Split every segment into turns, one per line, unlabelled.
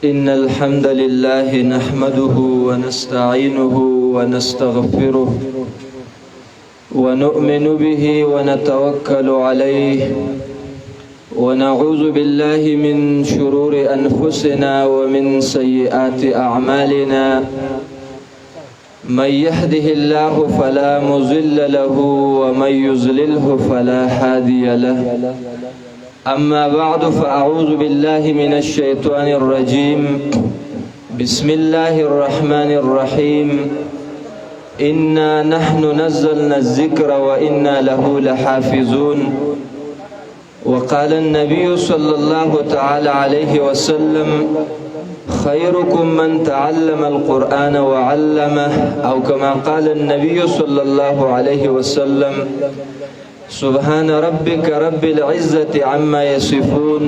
إن الحمد لله نحمده ونستعينه ونستغفره ونؤمن به ونتوكل عليه ونعوذ بالله من شرور أنفسنا ومن سيئات أعمالنا من يهده الله فلا مضل له ومن يضلله فلا هادي له أما بعد فأعوذ بالله من الشيطان الرجيم بسم الله الرحمن الرحيم إنا نحن نزلنا الذكر وإنا له لحافظون وقال النبي صلى الله تعالى عليه وسلم خيركم من تعلم القرآن وعلمه أو كما قال النبي صلى الله عليه وسلم سبحان ربك رب العزة عما يصفون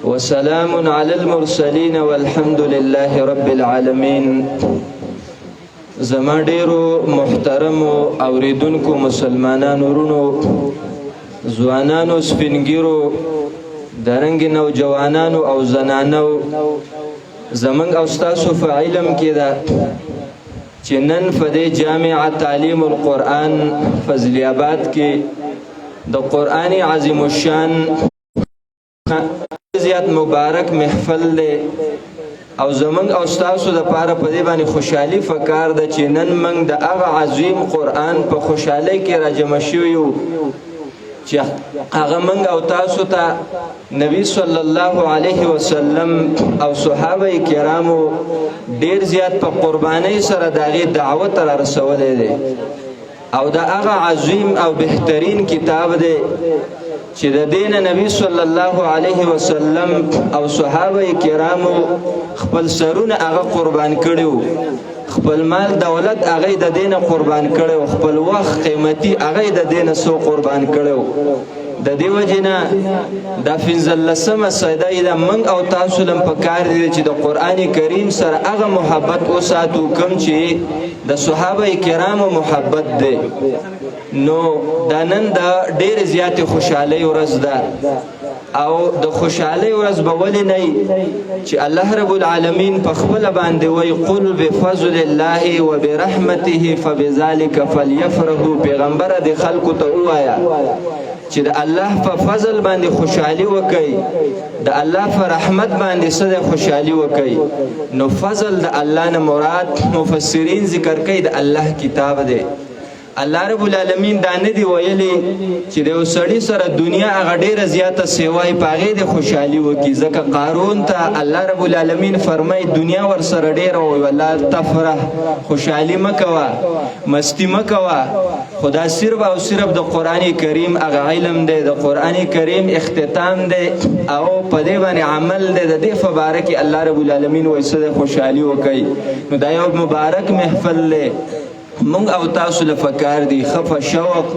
وسلام على المرسلين والحمد لله رب العالمين. زما ډیرو محترمو اوریدونکو مسلمانانو ورونو ځوانانو سپینګیرو درنګ نوجوانانو او زنانو زمنګ او تاسو په علم کې دا چې نن په دې جامعه تعلیم القرآن فضل آباد کې د قرآن عظیم الشان زیات مبارک محفل دی او زمنګ او تاسو د پاره په دې باندې خوشحالي فکر ده چې نن موږ د هغه عظیم قرآن په خوشحالي کې راجمع شوو یو چې هغه موږ او تاسو ته نبی صلی الله علیه وسلم او صحابه کرامو ډیر زیات په قربانۍ سره دغه دعوت را رسولې دي او دا هغه عظیم او بهترین کتاب دی چې د دین نبی صلی الله علیه وسلم او صحابه کرامو خپل سرونه هغه قربان کړیو خپل مال دولت هغه د دین قربان کړو خپل وخت قیمتي هغه د دین سو قربان کړو د دې وجنه د فنزلسمه سیدای د من او تاسو لم پکار دي چې د قران کریم سره هغه محبت او ساتو کم چې د صحابه کرامو محبت ده نو دا نن دا ډیر زیات خوشحالي ورځ ده او د خوشحالي ورځ به ولې نه چې الله رب العالمین په خپل باندې وی قل بفضل الله وبرحمته فبذلك فليفرحوا پیغمبر د خلکو ته وایا چې د الله په فضل باندې خوشحالي وکي د الله په رحمت باندې سره خوشحالي وکي نو فضل د الله نه مراد مفسرین ذکر کوي د الله کتاب دی الله رب العالمین دا نه دی ویلي چې د وسړی سره دنیا هغه ډیره زیاته سیوای پاغه د خوشحالي وکي ځکه قارون ته الله رب العالمین فرمای دنیا ور سره ډیره وی ولا تفرح خوشحالي مکوا مستی مکوا خدا صرف او صرف د قران کریم هغه علم دی د قران کریم اختتام دی او په دې باندې عمل دی د دې مبارک الله رب العالمین وایسه خوشحالي وکي نو دا یو مبارک محفل له مونږ او تاسو له فکر دي خفه شوق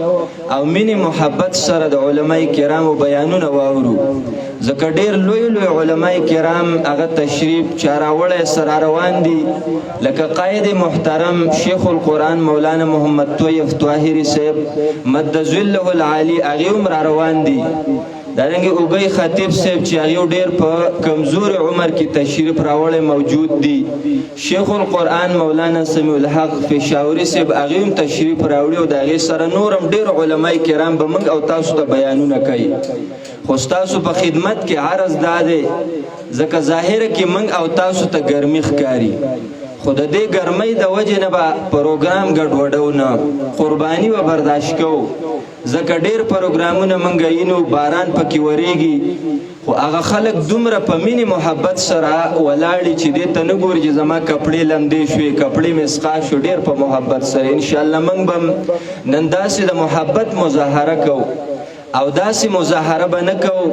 او مینه محبت سره د علماي کرامو بیانونه واورو ځکه ډېر لوی علماي کرام هغه تشریف چاراوړې سره روان دي لکه قائد محترم شیخ القرآن مولانا محمد طیب طاهری صاحب مد ذله العالی هغه عمر روان دي دارنګه اوګي خطیب صاحب چې هغه ډېر په کمزور عمر کې تشریف راوړې موجود دي شیخ القرآن مولانا سمیع الحق پېښوري صاحب هغه تشریف راوړي او دغه سره نورم ډېر علماي کرام به موږ او تاسو ته بیانونه کوي خو تاسو په خدمت کې عرض داده ځکه ظاهر کې موږ او تاسو ته ګرمي ښکاری خود دې ګرمۍ د وجه نه به پروګرام ګډوډو نه قرباني و برداشت کو ځکه ډېر پروګرامونه موږ وینو باران پکې ورېږي خو هغه خلک دومره په مینې محبت سره ولاړ چې دې ته نه ګوري چې زما کپړې لمدې شوې کپړې مې سقا شو ډېر په محبت سره انشاءالله موږ به نن داسې د محبت مظاهره کوو او داسې مظاهره به نه کوو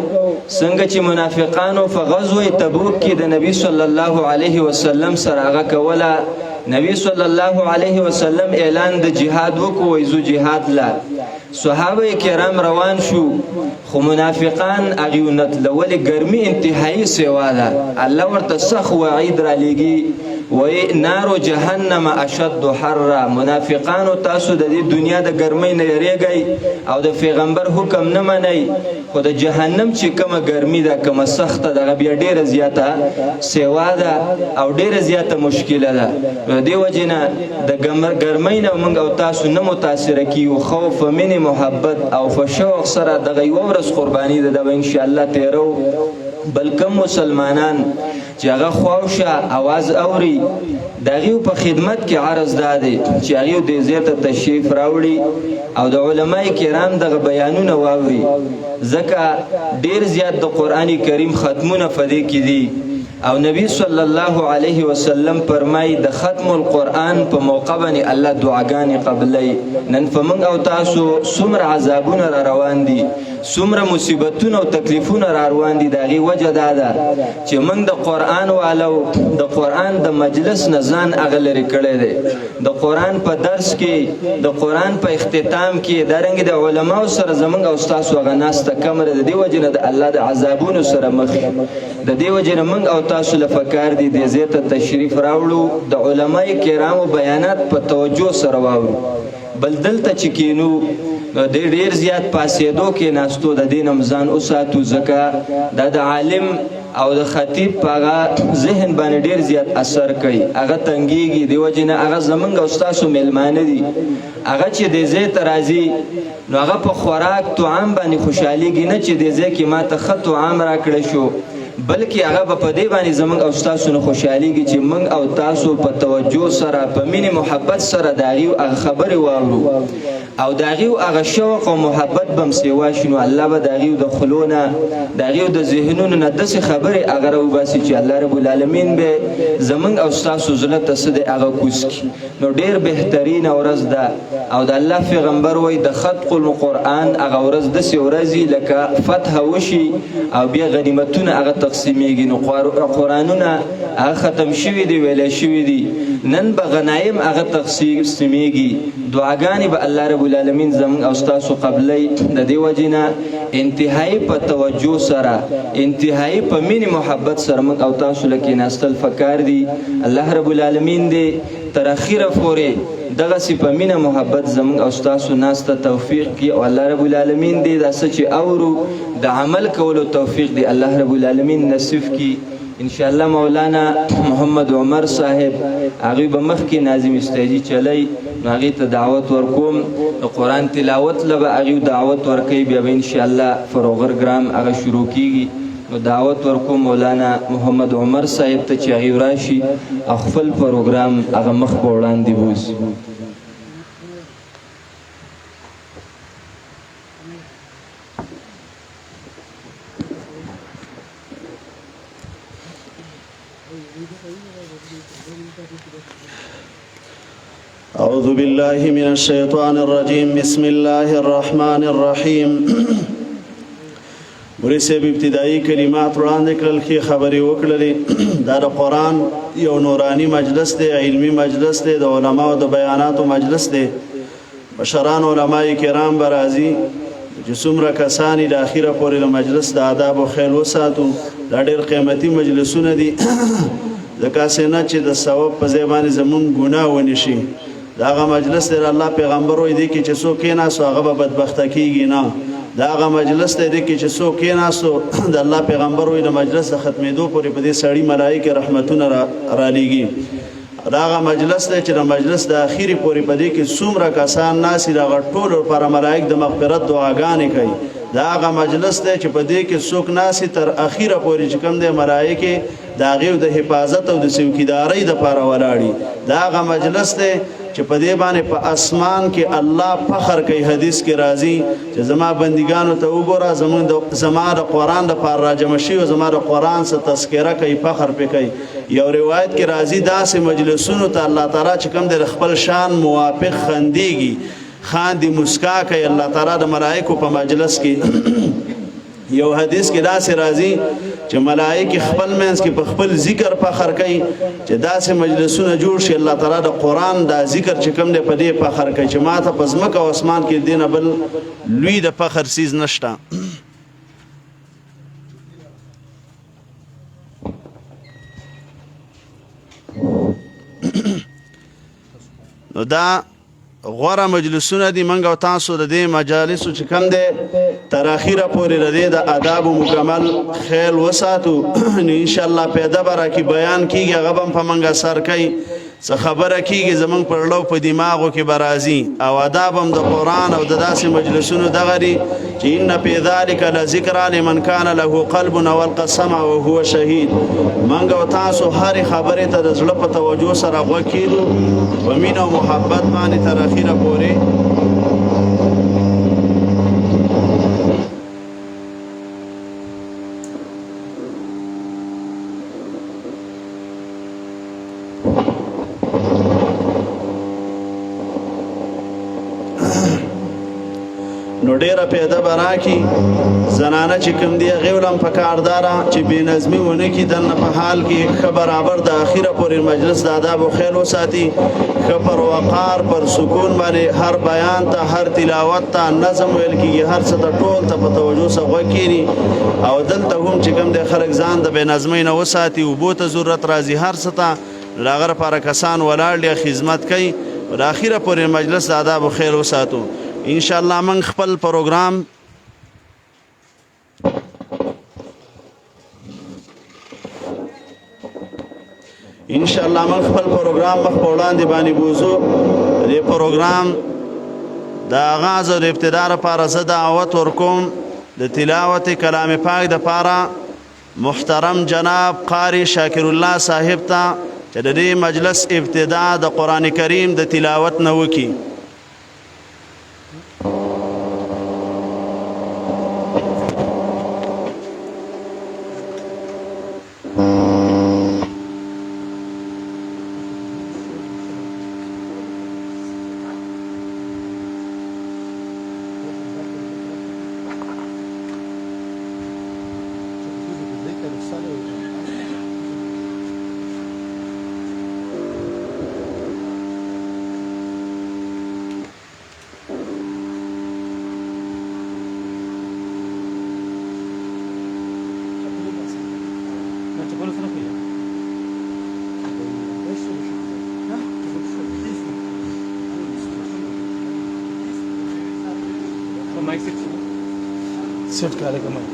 څنګه چې منافقانو په غزوه تبوک کې د نبی صلی الله علیه وسلم سره هغه کوله نبی صلی الله علیه وسلم اعلان د جهاد وکړو وایي زه جهاد لا صحابه کرام روان شو خو منافقان هغې ونتله ولې ګرمي انتهایي سیوا ده الله ورته سخت وعید رالیږي وی نارو جهنم اشد حرا منافقانو تاسو د دې دنیا د ګرمۍ نه یریږئ او د پیغمبر حکم نه منئ خو د جهنم چې کومه ګرمي ده کومه سخته ده بیا ډیره زیاته سیوا ده او ډیره زیاته مشکله ده نو دې وجې نه د ګرمۍ نه موږ او تاسو نه متاثره کیو خوف مینې محبت او په شوق سره دغه یوه ورځ قرباني ده به انشاءالله تیرو بلکم مسلمانان چې هغه خواوشه आवाज اوري دغه په خدمت کې عرض دادي چې هغه د زیاته تشریف راوړي او د علماي کرام دغه بیانونه واوري ځکه ډیر زیات د قرآني کریم ختمونه فدې کې دي او نبی صلی الله علیه وسلم فرمای د ختم القرآن په موقع باندې الله دعاګانې قبلای نن فمن او تاسو څومره عذابونه را روان دي څومره مصیبتونه او تکلیفونه را روان دي دغه وجه دا ده چې موږ د قرآن والو د قرآن د مجلس نه ځان اغلری کړی دی د قرآن په درس کې د قرآن په اختتام کې دارنګ د علماو سره زمونږ او تاسو هغه ناسته کمره د دې وجه نه د الله د عذابونو سره مخ د دې وجه نه موږ او تاسو له فکر دي د زیاته تشریف راوړو د علماي کرامو بیانات په توجه سره واورو بل دلته چې کینو د ډیر زیات پاسېدو کې ناستو د دین مزان اوساتو ځکه د عالم او د خطیب په ذهن باندې ډیر زیات اثر کوي هغه تنګيږي دی وجنه هغه زمونږ او تاسو ملمانه دي هغه چې د زیات راځي نو هغه په خوراک طعام باندې خوشحاليږي نه چې د زیات کې ما ته خط عام را کړی شو بلکې هغه په دې باندې زمونږ او تاسو نه خوشحاليږي چې موږ او تاسو په توجه سره په مینې محبت سره داغي او خبرې واورو او داغي او هغه شوق او محبت بم سیوا شنو الله به داغي د خلونه داغي د ذهنونو نه داسې خبرې هغه وباسي چې الله رب العالمین به زمونږ او تاسو زړه ته څه دی هغه کوز کړي نو ډېر بهترین ورځ ده او د الله پیغمبر وایي د ختم القرآن هغه ورځ داسې ورځي لکه فتح وشي او بیا غنیمتونه هغه تقسیمیږي نو قرآنونه هغه ختم شوي دي ویلی شوي دي نن به غنایم هغه تقسیمیږي دعاګانې به الله رب العالمین زمونږ او تاسو قبلی د دې وجې نه انتهایی په توجه سره انتهایی په مینې محبت سره موږ او تاسو له کېناستل پکار دي الله رب العالمین دې تر اخره پورې دغسې په مینه محبت زمونږ او تاسو ناسته توفیق کړي او الله رب العالمین دې دا څه چې اورو د عمل کولو توفیق دی الله رب العالمین نصیب کړي انشاءالله مولانا محمد عمر صاحب هغوی به مخکې ناظم استیجي چلی نو هغوی ته دعوت ورکوم د قرآن تلاوت له به هغوی دعوت ورکوي بیا به انشاءالله فروغرګرام هغه شروع کیږي نو دعوت ورکوم مولانا محمد عمر صاحب ته چې هغوی راشي او خپل پروګرام هغه مخ په وړاندې بوځي
أعوذ بالله من الشيطان الرجيم بسم الله الرحمن الرحيم مرسب ابتدائي کلمات وړاندې کړل کې خبرې وکړلې دا د قرآن یو نورانی مجلس دی علمی مجلس دی د علماء د بیاناتو مجلس دی مشران علماء کرام برازي چې څومره کسان د اخیره پورې د مجلس د آداب او خیال وساتو دا ډېر قیمتي مجلسونه دي ځکه چې د ثواب په ځای باندې زمونږ ګناه ونی شي دا هغه مجلس دی الله پیغمبر وایي دی کې چې څوک کېناستو هغه به بدبخته کېږي نه دا هغه مجلس دی کې چې څوک کېناستو د الله پیغمبر وایي د مجلس د ختمېدو پورې په دې سړي ملایکې رحمتونه رالیږي دا هغه مجلس دی چې د مجلس د اخیري پورې په دې کې څومره کسان ناست دي هغه ټولو لپاره ملایک د مغفرت دعاګانې کوي دا هغه مجلس دی چې په دې کې څوک ناست تر اخیره پورې چې کوم دی ملایکې د هغې د حفاظت او د څوکیدارۍ دپاره ولاړي دا هغه مجلس دی چې په دې باندې په اسمان کې الله فخر کوي. حدیث کې راځي چې زما بندګانو ته وګوره زما د قرآن د پاره راجمع شي او زما د قرآن څخه تذکره کوي، فخر پې کوي. یو روایت کې راځي داسې مجلسونو ته الله تعالی چې کوم د خپل شان موافق خندېږي، خاندي، مسکا کوي الله تعالی د ملائکو په مجلس کې. یو حدیث کې داسې راځي چې ملائکه خپل منځ کې په خپل ذکر فخر کوي چې داسې مجلسونه جوړ شي الله تعالی د قرآن دا ذکر چې کوم دی په دې فخر کوي چې ما ته په ځمکه او اسمان کې دینه بل لوی د فخر سیز نشته. نو دا غوره مجلسونه دي. منګ او تاسو د دې مجالسو چې کم دی تر اخیره پورې د دې د آداب مکمل خیال وساتو. ان شاء الله پیدا برا کی بیان کیږي، هغه هم په منګه سر کوي، څه خبره کیږي زمونږ پر لو په دماغو کې برازي. او آداب هم د قرآن او د داسې مجلسونو دغه دي چې ان فی ذلک لذکر لمن کان له قلب والقى السمع وهو شهید. منګ او تاسو هر خبره ته د زړه په توجه سره غوږ کیدو په مینه او محبت باندې تر اخیره پورې. نو ډیره پیدا برا کی زنانه چې کوم دی غیولم په کاردارا چې بے نظمی ونه کی دنه په حال کې ښه برابر د اخیره پورې مجلس د آداب او خیال وساتي، ښه پر وقار پر سکون باندې هر بیان ته هر تلاوت ته نظم ویل کېږي، هر څه ته ټول ته په توجه سره غوږ کښېني. او دلته هم چې کوم دی خلک ځان د بې نظمۍ نه وساتي، اوبو ته ضرورت راځي، هر څه ته د هغه لپاره کسان ولاړ دي خدمت کوي. د اخیره پورې مجلس د آداب او خیال وساتو. ان شاء الله من خپل پروګرام مخ په وړاندې باندې بوزو. دې پروګرام د آغاز او د ابتدا لپاره زه دعوت ورکوم د تلاوت کلام پاک دپاره محترم جناب قاری شاکر الله صاحب ته چې د دې مجلس ابتدا د قرآن کریم د تلاوت نه وکړي.
सेट करेगा मैं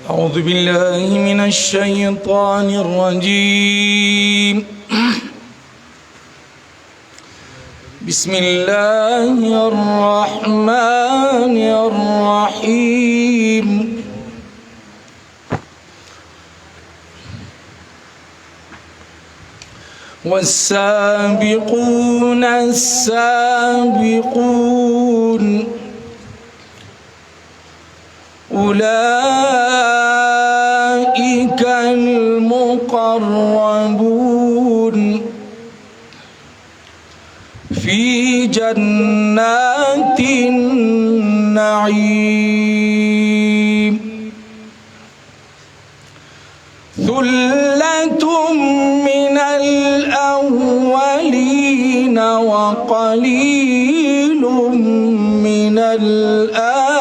أعوذ بالله من الشيطان الرجيم. بسم الله الرحمن الرحيم. والسابقون السابقون أولئك المقربون في جنات النعيم. النعيم ثلة من الأولين وقليل من الآخرين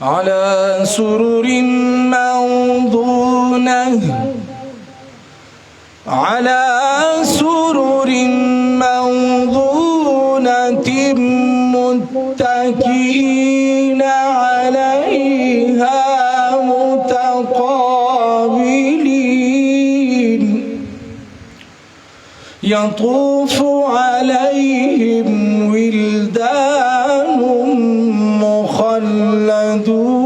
على سرر موضونة متكئين عليها متقابلين يطوف عليهم ولدان مخلدون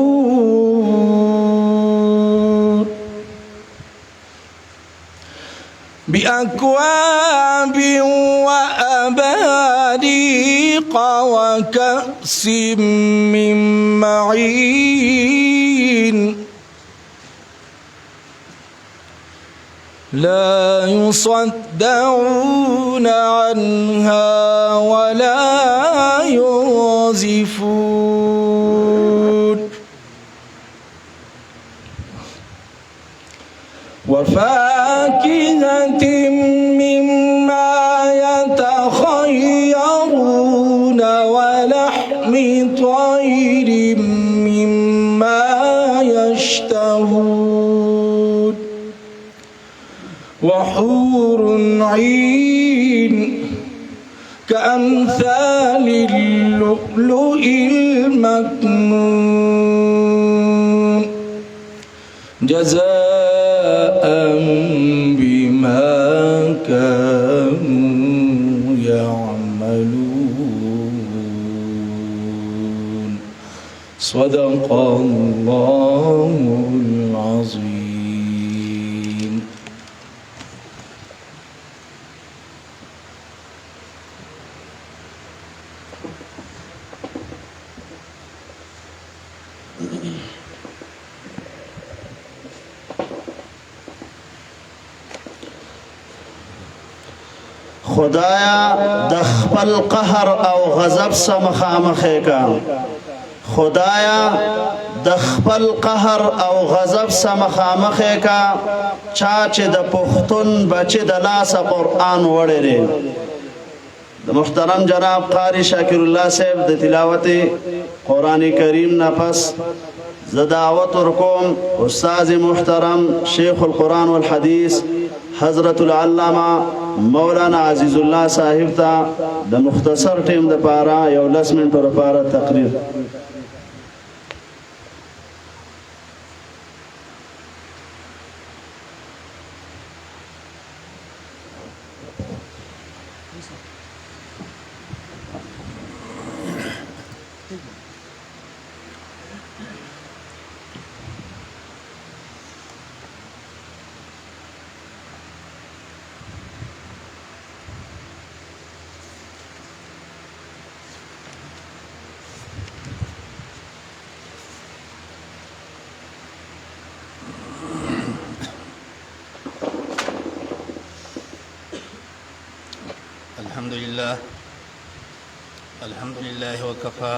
بأكواب وأباريق وكأس من معين لا يصدعون عنها ولا ينزفون وفاكهة مما يتخيرون ولحم طير مما يشتهون وحور عين كأمثال اللؤلؤ المكنون جزاء بما كانوا يعملون صدق الله العظيم.
خدایا د خپل قهر او غضب سره مخامخې کا خدایا د خپل قهر او غضب سره مخامخې کا چا چې د پښتون بچي د لاسه قرآن وړی د محترم جناب قاری شاکر الله صاحب د تلاوت قرآن کریم نه پس زه دعوت ورکوم استاد محترم شیخ القرآن والحدیث حضرت العلامه مولانا عزیز الله صاحب ته د مختصر ټیم د پاره یو 10 منټو لپاره تقریر.
الحمد لله وكفى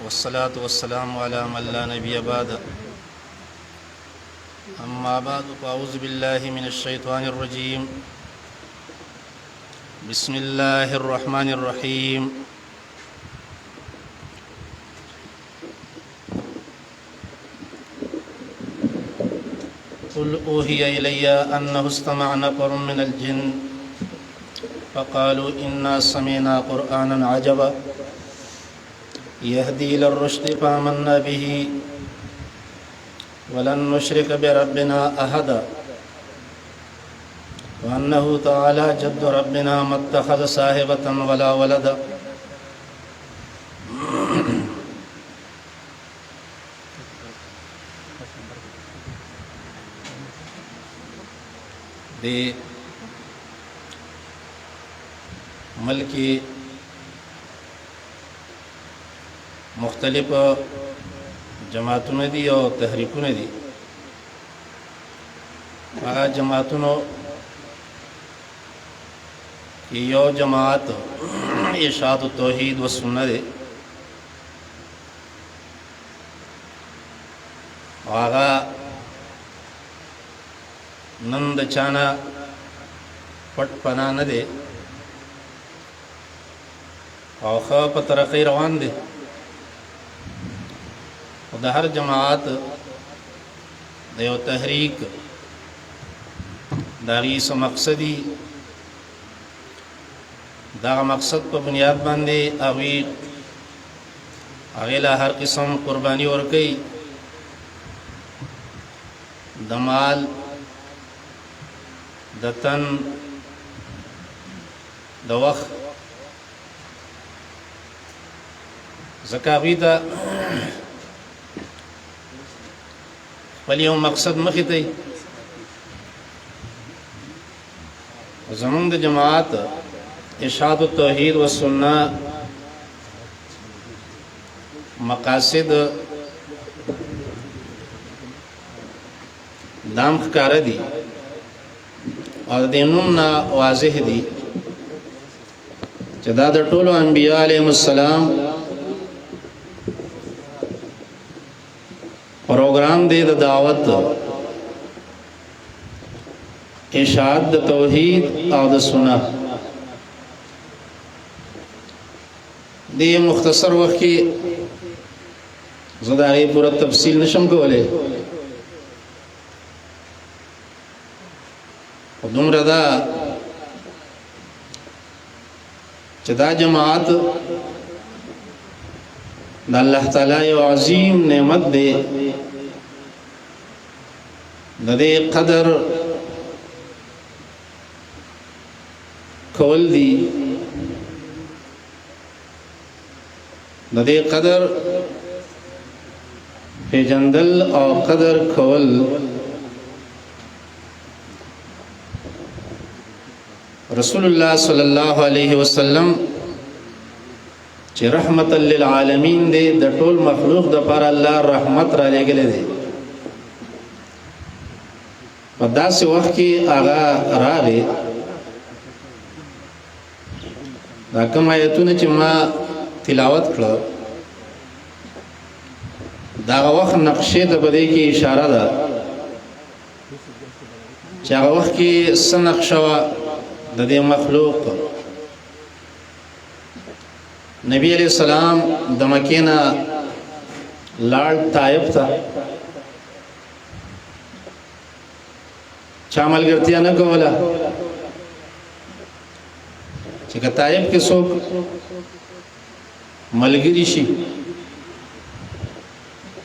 والصلاة والسلام على من لا نبي بعد أما بعد فأعوذ بالله من الشيطان الرجيم بسم الله الرحمن الرحيم قل أوحي إلي أنه استمع نفر من الجن فقالوا إنا سمعنا قرآنا عجبا يهدي إلى الرشد فآمنا به ولن نشرك بربنا أحدا وأنه تعالى جد ربنا ما اتخذ صاحبة ولا ولدا دي ملکی مختلف جماعتونه دي او تحریکونه دي هغه جماعتونو कि यो जमात इरशाद तौहीद व सुन्नत आगा नंद चाना पट पना न दे और ख पर तरक्की रवान दे द हर जमात दो तहरीक दागी स मकसदी दा मकसद पर बुनियाद बांधे अगेला हर किस्म कुर्बानी और कई दमाल दतन दवख ज़कावी दा पलियों मकसद मखितई ज़मून द जमात इरशाद तौहीद व सुन्नत मकासिद दाम कार दी और दिनुम ना वाज़ेह दी चदा द टोलो अंबिया अलैहिस्सलाम प्रोग्राम दे द दावत इरशाद द तौहीद और द सुन्नत दे मुख्तसर वक्त की ज़दारी पूरा तफसील नशम को वाले दुमरदा चदा जमात अल्लाह ताला अज़ीम नेमत दे दे कदर खोल दी दे कदर पेजंदल और कदर खोल रसूलुल्लाह सल्लल्लाहु अलैहि वसल्लम चे रहमतल लिल आलमीन दे द टोल मखलूक द पर अल्लाह रहमत रा ले गले दे पदा से वक्त की आगा रावे दा कम आयतुने चे मा तिलावत करो दा वक्त नक्शे द बदे की इशारा दा चा वक्त की सनक्शवा ददे मखलूक नबी अलैहि सलाम दमकेना लाड़ तायब था चामल गिरतिया न कोला चिका तायब के सोक मलगिरीशी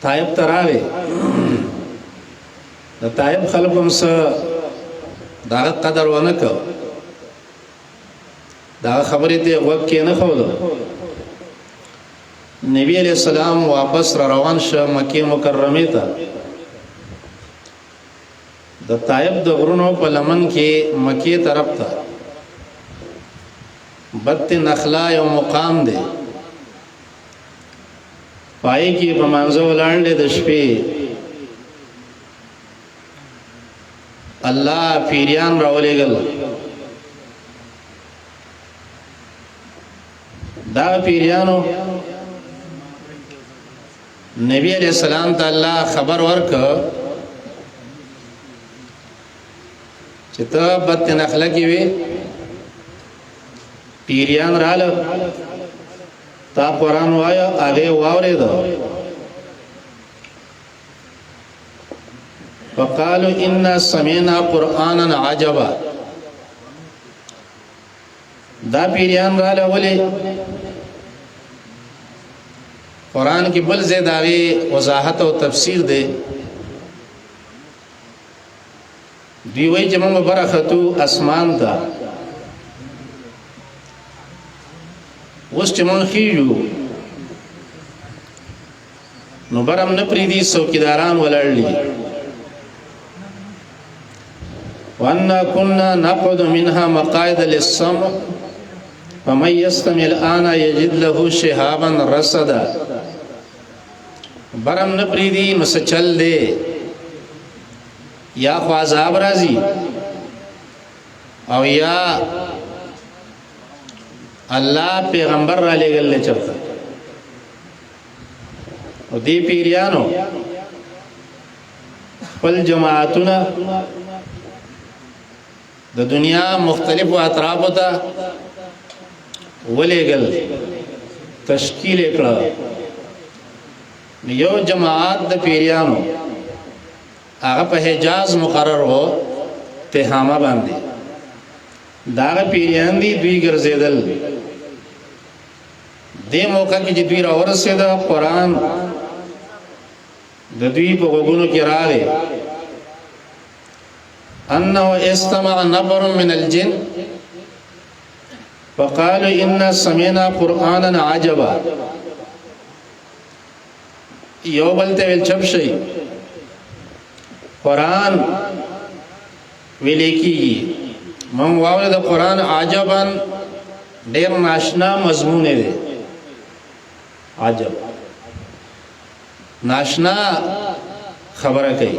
तायब तरावे द तायब खलकम स दाग कदर वनक दा खबरें ते वक्त के न खोलो नबी अलैहि सलाम वापस रवान श मक्के मुकर्रमे था द तायब द गुरुनो पर लमन के मक्के तरफ था बत्त नखला या मुकाम दे पाए की बमांजो लांडे दशपे अल्लाह पीरियान रावले गल दा पीरियानो नबी अलैहि सलाम ताला खबर वर्क चिता बत्त नखला की वे पीरियान राल ता कुरान वाया आगे वावरे दो वक़ालू इन्ना समीना कुरानन अजबा दा पीरियान राल बोले कुरान की बल से दावे वजाहत और तफसीर दे दी वही जमंग बरखतु आसमान था उस चमन खीजू नुबरम न प्रीति चौकीदारान वलड़ ली वन्ना कुन्ना नक़ुद मिन्हा मक़ाइद लिस्सम फमन यस्तमिल आना यजिद लहु शिहाबन रसदा बरम न प्रीति मस चल दे या ख्वाजाब राजी और या الله پیغمبر را لګل چرته او دی پیریانو خپل جماعتونه د دنیا مختلفو اطرافو ته ولېګل تشکیل کړه یو جماعت د پیریانو هغه په حجاز مقرر وو تهامه باندې دا پیریان دي دوی ګرځیدل دې موقع کې چې دوی راورسېد قرآن د دوی په غوږونو کې راغی انه استمع نفر من الجن فقالوا إنا سمعنا قرآنا عجبا یو بلته ویل چپ شي قرآن ویلې کیږي مونږ واورې د قرآن عجبا ډېر ناشنا مضمون دی عجب ناشنا خبره کوي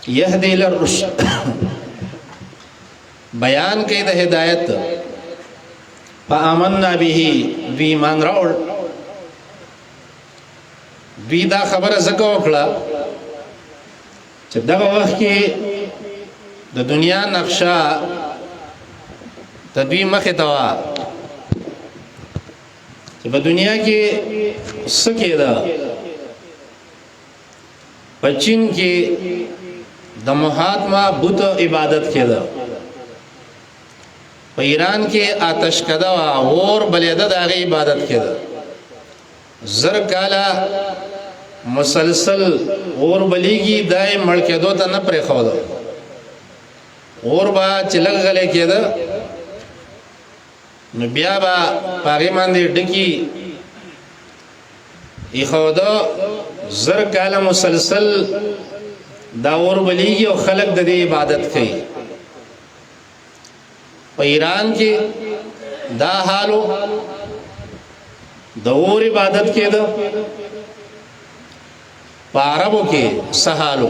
يهدي للرشد بیان کوي د هدایت فآمنا به دوی ایمان راوړ دوی دا خبره زکه وکړه چې دغه وخت کې د دنیا نقشه د دوی مخې ته وه چې په دنیا کې څه کېده په چین کې د مهاتما بت عبادت کېده په ایران کې آتش کده اور بلیده د هغې عبادت کېده زر کاله مسلسل اور بلیږي دا یې مړ کېدو ته نه پرېښوده اور به چې لږ غلی کېده نو بیا به په هغې باندې ډکي ایښوده زر کاله مسلسل دا اور بلیږي او خلک د دې عبادت کوي په ایران کې دا حالو د اور عبادت کېده په عربو کې سهالو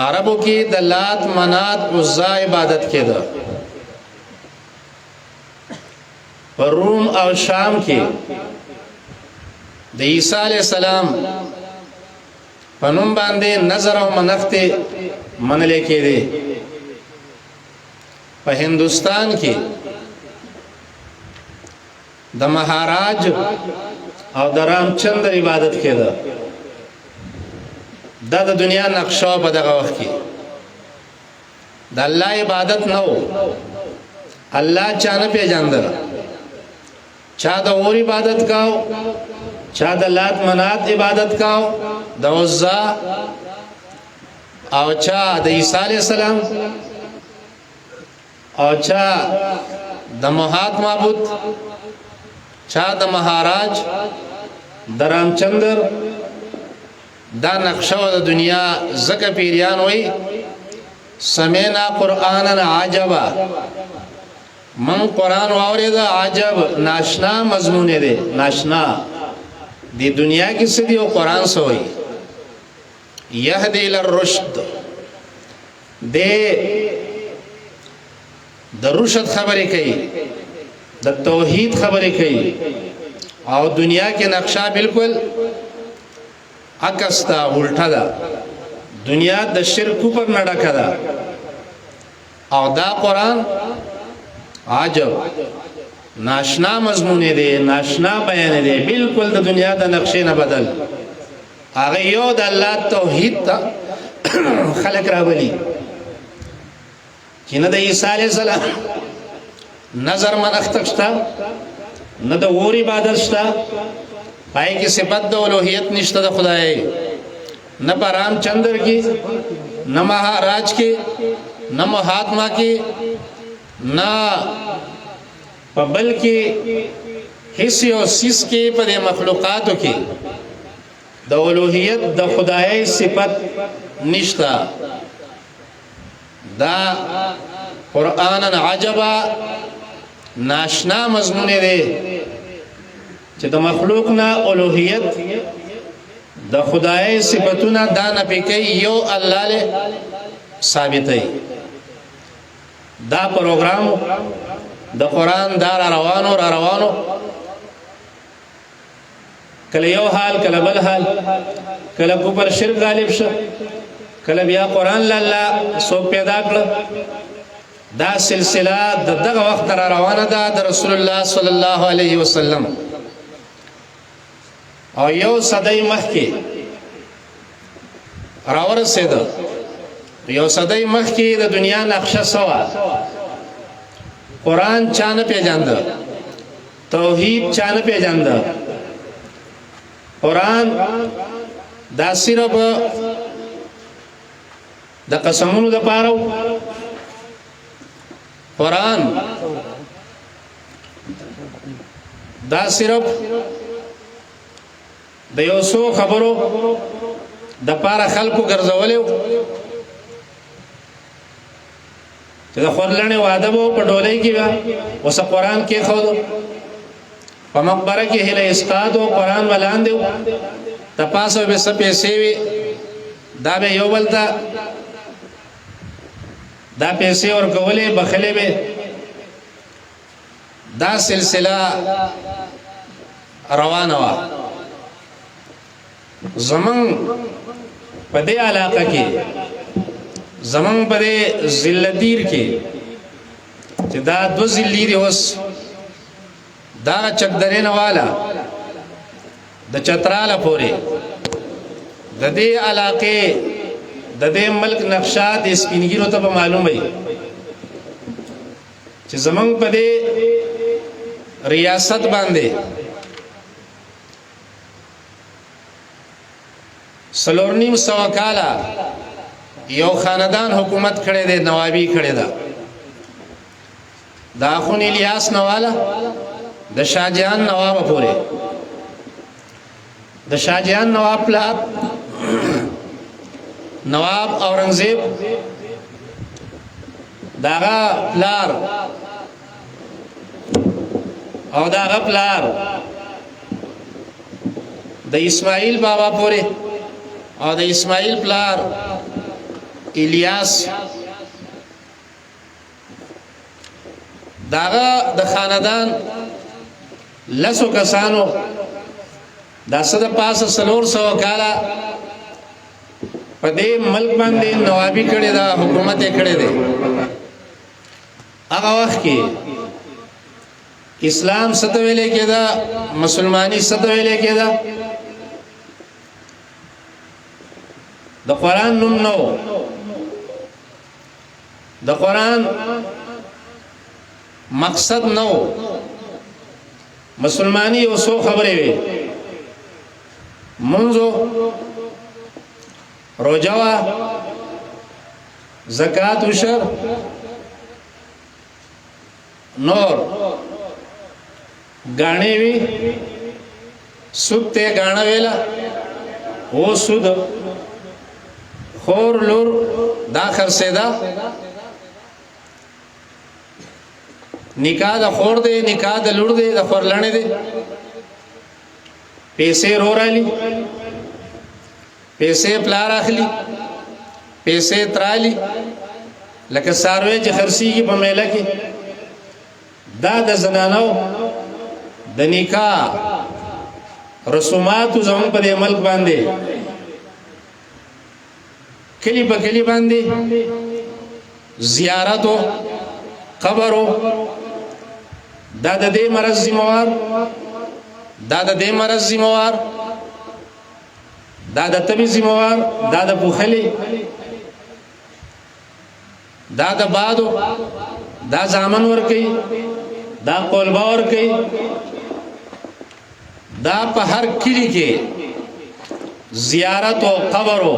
عربو کې د لات منات عزا عبادت کېده په روم او شام کې د عیسی علیه السلام په نوم باندې نظر او منښتې منلې کېدې په هندوستان کې د مهاراج او د رامچندر عبادت کېده دا د دنیا نقشه په دغه وخت کې د الله عبادت نه و الله چا نه پیژندل چا د اور عبادت کاو چا د لات منات عبادت کاو د عزا او چا د عیسی علیه السلام او چا د مهات معبود چا د مهاراج د رامچندر دا نقشه د دنیا زکه پیریان وای سمینا قرآنا عجبا من قرآن واورید عجب ناشنا مضمون دی ناشنا دی دنیا کی سدی او قرآن سوئی یهدی للرشد د رشد خبرې کوي د توحید خبرې کوي او دنیا کې نقشه بالکل عکستا الټا ده دنیا د شرک پر نه ډکه ده او دا قرآن عجب ناشنا مضمون دی ناشنا بیان دی بالکل د دنیا د نقشې نه بدل هغه یو د الله توحید ته خلق راولي چې نه د عیسی علیه السلام نظر منښت شته نه د اور عبادت شته پای کې صفت د الوهیت نشته د خدای نه په رامچندر کې نه مهاراج کې نه مهاتما کې نه په بل کې هیڅ یو سیس کې په مخلوقاتو کې د الوهیت د خدای صفت نشته دا قرآن عجبا ناشنا مضمون دی چې د مخلوق نه الوهیت د خدای صفاتونه دا نه پکې یو الله له ثابتای دا پروګرام د قرآن دا را روانو کله یو حال کله بل حال کله کفر شرک غالب شو کله بیا قرآن لاله څوک پیدا کړ دا سلسله دغه وخت را روانه ده د رسول الله صلی الله علیه وسلم او یو صدای مخکې راورسېده یو صدای مخکې د دنیا نقشه سوا قرآن چا نه پیژانده توحید چا نه پیژانده قرآن دا صرف د قسمونو د پاره قرآن دا صرف د یو څو خبرو د پاره خلکو ګرځولیو چې د خورلنې واده وو په ډولۍ کې اوس قرآن کې خو په مقبره کې هله اسقاط او قرآن ولاندې تپاسو به څه پیسې وي دا به یو بل ته دا پیسې ورکولې بخلې به دا سلسله روانه وه زمون په دې علاقه کې زمون په دې ذلتیر کې چې دا دو ذلی دی اوس دا چکدرین والا د چتراله پورې د دې علاقې د دې ملک نقشه د سپینګیرو ته معلوم وي چې زمون په دې ریاست باندې سلورنیم سوا کالا یو خاندان حکومت کړي دی نوابی کړي دا د اخون الیاس نواله د شاهجهان نواب پورې د شاهجهان نواب پلار نواب اورنګزیب داغه پلار او داغه پلار د اسماعیل بابا پورې او د اسماعیل پلار الیاس داغه د خاندان لسو کسانو دا صد پاس سلور سو کالا په دې ملک باندې نوابی کړي دا حکومت کړي دي هغه وخت کې اسلام ستویلې کېدا مسلمانی ستویلې کېدا د قرآن نوم نو د قرآن مقصد نو مسلمانی یو څو خبرې وي منځو روزه وا زکات عشر نور غاڼې وی سود ته غاڼه ویلا او سود خور لور دا خرڅېدا نکاح د خور دی نکاح د لور دی د خورلانه دی پیسې رورالي پیسې پلار اخلي پیسې ترالی لکه ساروی چې خرڅيږي په میله کې دا د زنانو د نکاح رسومات زمون په ملک باندې کلی په کلی باندې زیارتو قبرو دا د دې مرز ذمہوار دا د دې مرز ذمہوار دا د تبي ذمہوار دا د بوخلي دا د بادو دا ځامن ور کوي دا قلبا ور کوي دا په هر کلی کې زیارت او قبرو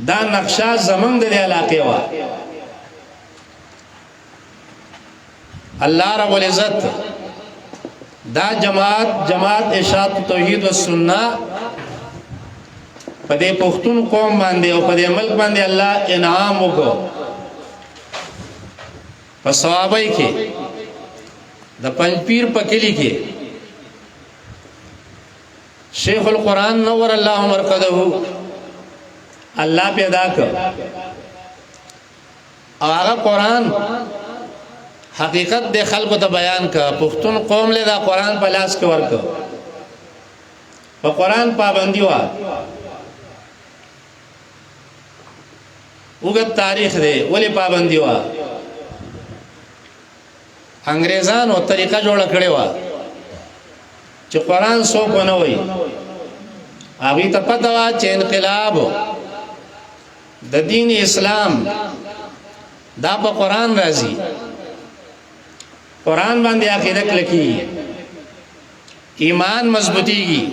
دا نقشه زمنګ د علاقې وا الله رب العزت دا جماعت ارشاد توحید و سنت په دې پښتون قوم باندې او په دې ملک باندې الله انعام وکړو په ثوابای کې د پنځپیر په کلی کې شیخ القرآن نور الله مرقده الله پیدا کړ او هغه قرآن حقیقت د خلکو ته بیان کا پښتون قوم له دا قران په لاس کې ورک په قران پابندي وا وګت تاریخ دی ولی پابندي وا انګريزانو طریقه جوړ کړې وا چې قران سو کو نه وای هغه ته پته وا چې انقلاب د دین اسلام دا په قران راځي قران باندې عقیده کلکی ایمان مضبوطیږي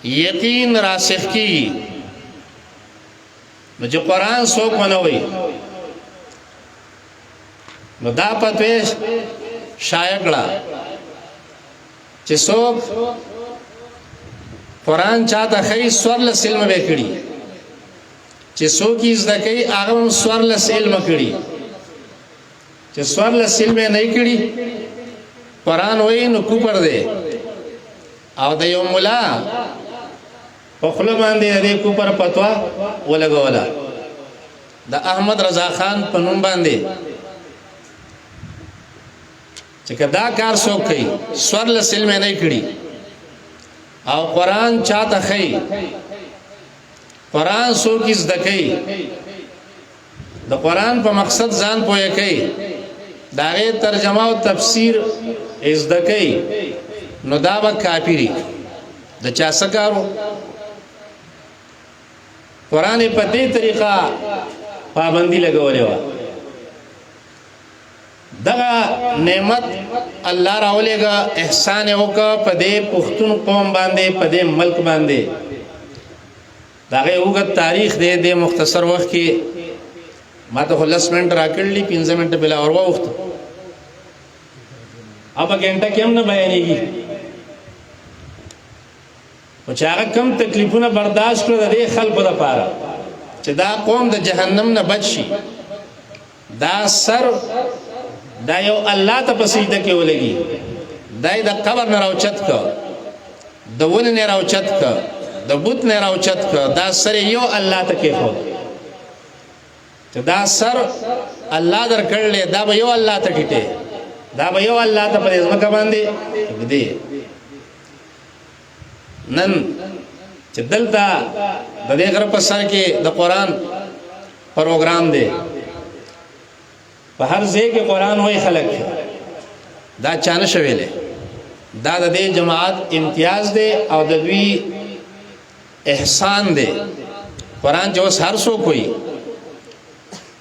یقین راسخ کی نو چې قران څوک ونوي نو دا پته شایع کړه چې څوک قران چاته خی سورل علم وکړي چې څوک یې زده هغه سورل علم کړي چې سورل علم نه کړي قران وای نو کوپر دی او د یو مولا په خپل باندې دې کوپر پتوا ولګولا د احمد رضا خان په نوم باندې چې کدا کار څوک کوي سورل علم نه کړي او قران چاته خی قران څوک زده کوي د قران په مقصد ځان پوهه کوي داغه ترجمه او تفسیر زده کوي نو دا به کافری د چا سکارو قران په دې طریقه پابندي لګولې و دغه نعمت الله راولېګا احسان وکړه په دې پښتون قوم باندې په دې ملک باندې داغه وګت تاریخ دې د مختصر وخت کې ما ته 10 منټ راکړلې 15 منټ بلا اور وخت اب غنټه کې هم نه بیانېږي او چې هغه کم تکلیفونه برداشت کړو د خلکو لپاره چې دا قوم د جهنم نه بچ شي دا سر دا یو الله ته په سجده کې ولګي دای د قبر نه راوچت کو د ون نه راوچت کو د بوت نه راوچت کو دا سر یو الله ته کې خو چې دا سر الله درکړل دا به یو الله ته ټیټه دا به یو الله ته په ځمکه باندې دې نن چې دلته د دې غره په سر کې د قران پروګرام دی په هر ځای کې قران وای خلک دا چانه شویلې دا د دې جماعت امتیاز دی او د دوی احسان دی قران جو هر څو کوي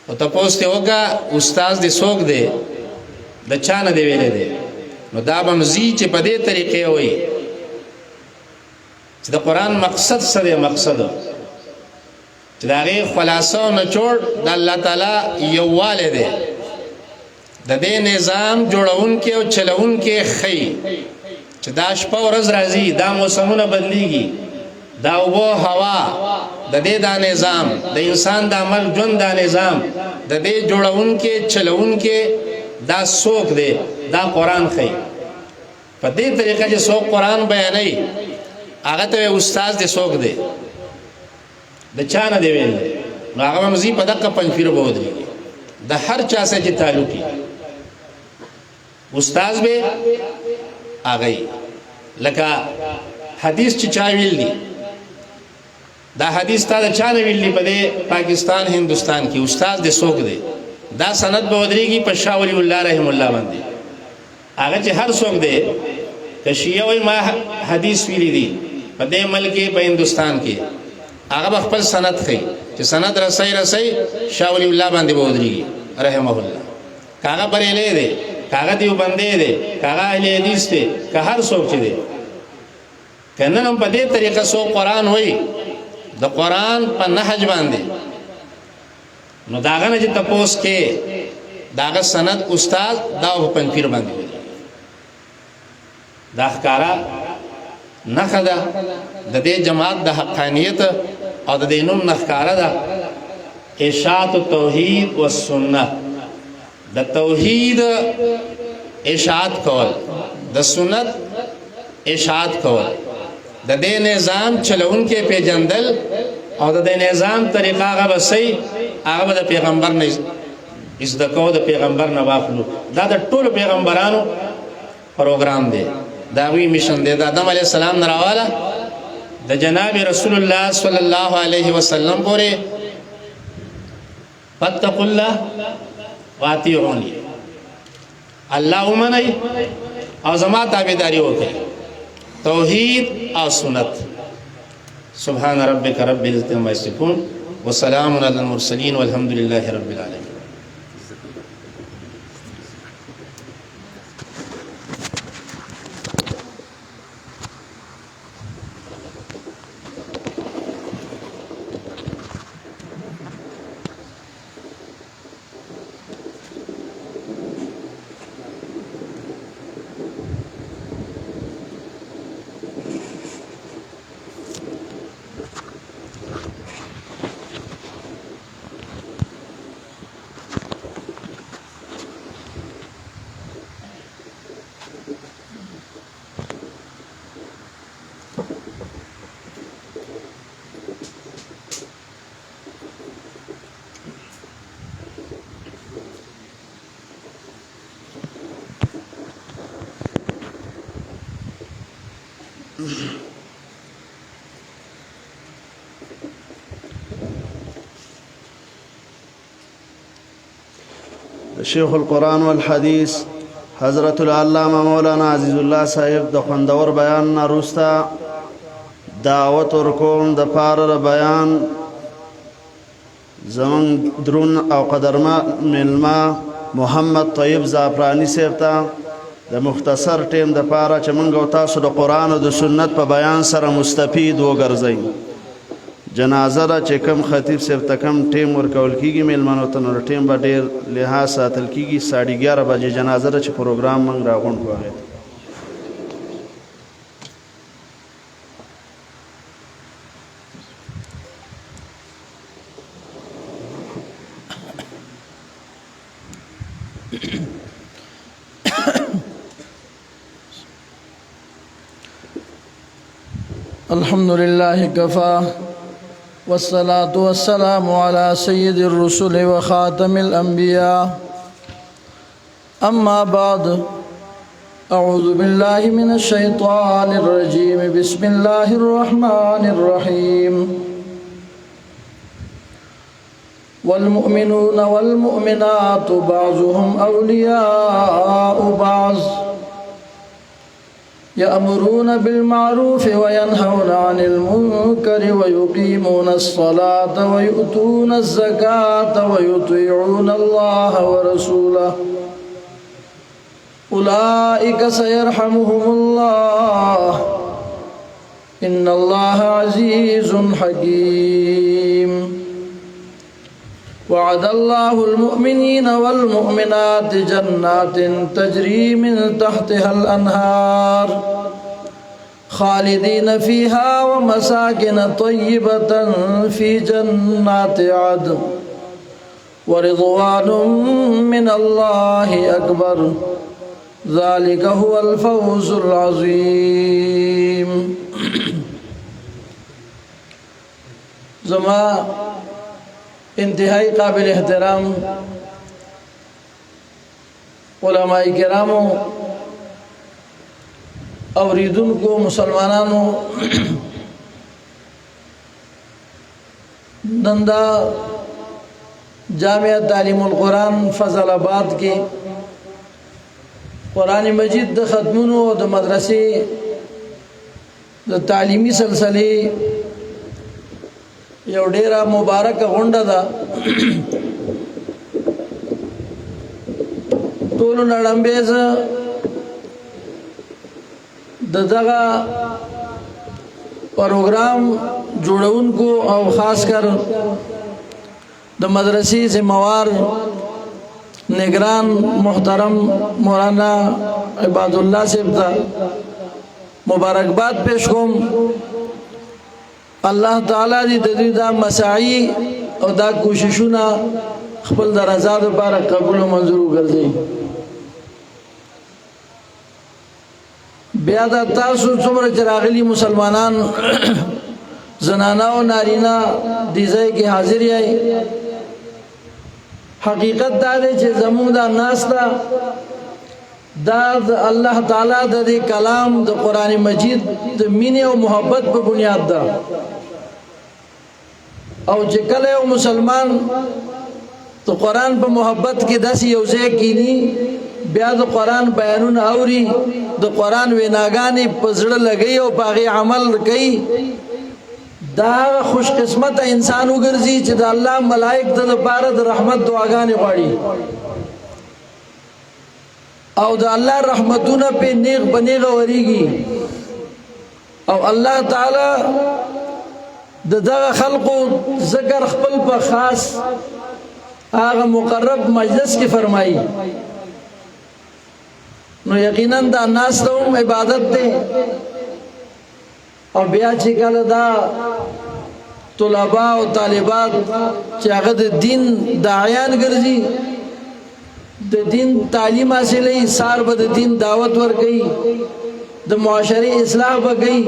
او تاسو ته وګه استاد دې څوک دی د چانه دی ویلې دی نو دا به مزي چې په دې طریقې وای چې د قران مقصد سره مقصد چې دا غي خلاصو نه جوړ د الله تعالی یواله دی د دې نظام جوړون کې او چلون کې خی چې دا شپه ورځ راځي دا موسمونه بدليږي دا وو هوا د دې دا نظام د انسان د عمل ژوند دا نظام د دې جوړون کې چلون کې دا څوک دی دا قران خی په دې طریقه چې څوک قران بیانوي هغه ته استاد دې څوک دی د چانه دی ویل نو هغه مزي په دغه پنځیر بودري د هر چا سره چې تعلقي استاد به هغه لکه حدیث چې چا ویل دي دا حدیث تا د چانه ویل دي په پاکستان هندستان کې استاد دې څوک دی دا سند بودريږي په شاه ولی الله رحم الله باندې هغه چې هر څوک دی کشیه وای ما حدیث ویلی دي په دې ملک په هندستان کې هغه خپل سند خي چې سند رسي شاه ولی الله باندې بودريږي رحمه الله کاغه پرېلې دي کاغه دیو باندې دي کاغه اهل حدیث دي که هر څوک چې دي کنه هم په دې طریقه سو قران وای د قران په نهج باندې نو داغه نه چې تاسو کې داغه سند استاد دا په پنځیر باندې دا ښکارا نخدا د دې جماعت د حقانیت او د دینوم نخکارا ده اشاعت توحید و سنت د توحید اشاعت کول د سنت اشاعت کول د دې نظام چلون کې پیجندل او د دې نظام طریقه هغه بسې هغه د پیغمبر نه زده کو د پیغمبر نه واخلو دا د ټولو پیغمبرانو پروګرام دی دا وی میشن دی د آدم علیه السلام نه راواله د جناب رسول الله صلی الله علیه وسلم پورې فاتقوا الله واطیعونی الله ومنئ او زما تابعداري وکړئ توحید او سنت سبحان ربك رب العزة عما يصفون وسلام على المرسلين والحمد لله رب العالمين.
شیخ القرآن والحدیث حضرت العلامہ مولانا عزیز الله صاحب د خوندور بیان نه وروسته دعوت ورکوم د پاره بیان زمون درون او قدرمن ملما محمد طیب زعفرانی صاحب ته د مختصر ټیم د پاره چې موږ تاسو د قرآن او د سنت په بیان سره مستفید وګرځئ. جنازه را چې کم خطیب صاحب ته کم ټیم ورکول کیږي میلمنو ته نو ټیم به ډېر لحاظ ساتل کیږي 11:30 بجې جنازه را چې پروګرام موږ راغونډ کړو.
الحمد لله كفى والصلاة والسلام على سيد الرسل وخاتم الأنبياء أما بعد أعوذ بالله من الشيطان الرجيم بسم الله الرحمن الرحيم والمؤمنون والمؤمنات بعضهم أولياء بعض يأمرون بالمعروف وينهون عن المنكر ويقيمون الصلاة ويؤتون الزكاة ويطيعون الله ورسوله أولئك سيرحمهم الله إن الله عزيز حكيم. وعد الله المؤمنين والمؤمنات جنات تجري من تحتها الأنهار خالدين فيها ومساكن طيبة في جنات عدن ورضوان من الله أكبر ذلك هو الفوز العظيم. زما انتہائی قابل احترام علماء کرامو اوریدن کو مسلمانانو نندا جامعہ تعلیم القرآن فضل آباد کی قرآن مجید د ختمونو د مدرسې د تعلیمی سلسله یو ډیره مبارک غونډه ده. ټول نړمبیز دغه پروګرام جوړونکو او خاص کر د مدرسې ذمہوار نگران محترم مولانا عباد الله صاحب ته مبارکباد پیش کوم. الله تعالی دې د دې دا مساعي او دا کوششونه خپل د رضا لپاره قبول او منظور وګرځي. بیا دا تاسو څومره چې راغلي مسلمانان زنانه او نارینه دې ځای کې حاضر یې حقیقت دا دی چې زموږ دا ناسته دا د الله تعالی د دې کلام د قرآن مجید د مینې او محبت په بنیاد ده. او چې کله یو مسلمان د قرآن په محبت کې داسې یو ځای کینی بیا د قرآن بیانونه اوري د قرآن ویناګانې په زړه لګي او په هغې عمل کوي دا خوش قسمت انسان وګرځي چې د الله ملائک د لپاره د رحمت دعاګانې غواړي او د الله رحمتونه په نیغ بنیغه وريږي او الله تعالی د دغه خلقو ذکر خپل په خاص هغه مقرب مجلس کې فرمایي. نو یقینا دا ناس ته هم عبادت ده او بیا چې کله دا طلباء او طالبات چې هغه د دین داعیان ګرځي د دین تعلیم حاصلې سار به د دین دعوت ورکړي د معاشري اصلاح وکړي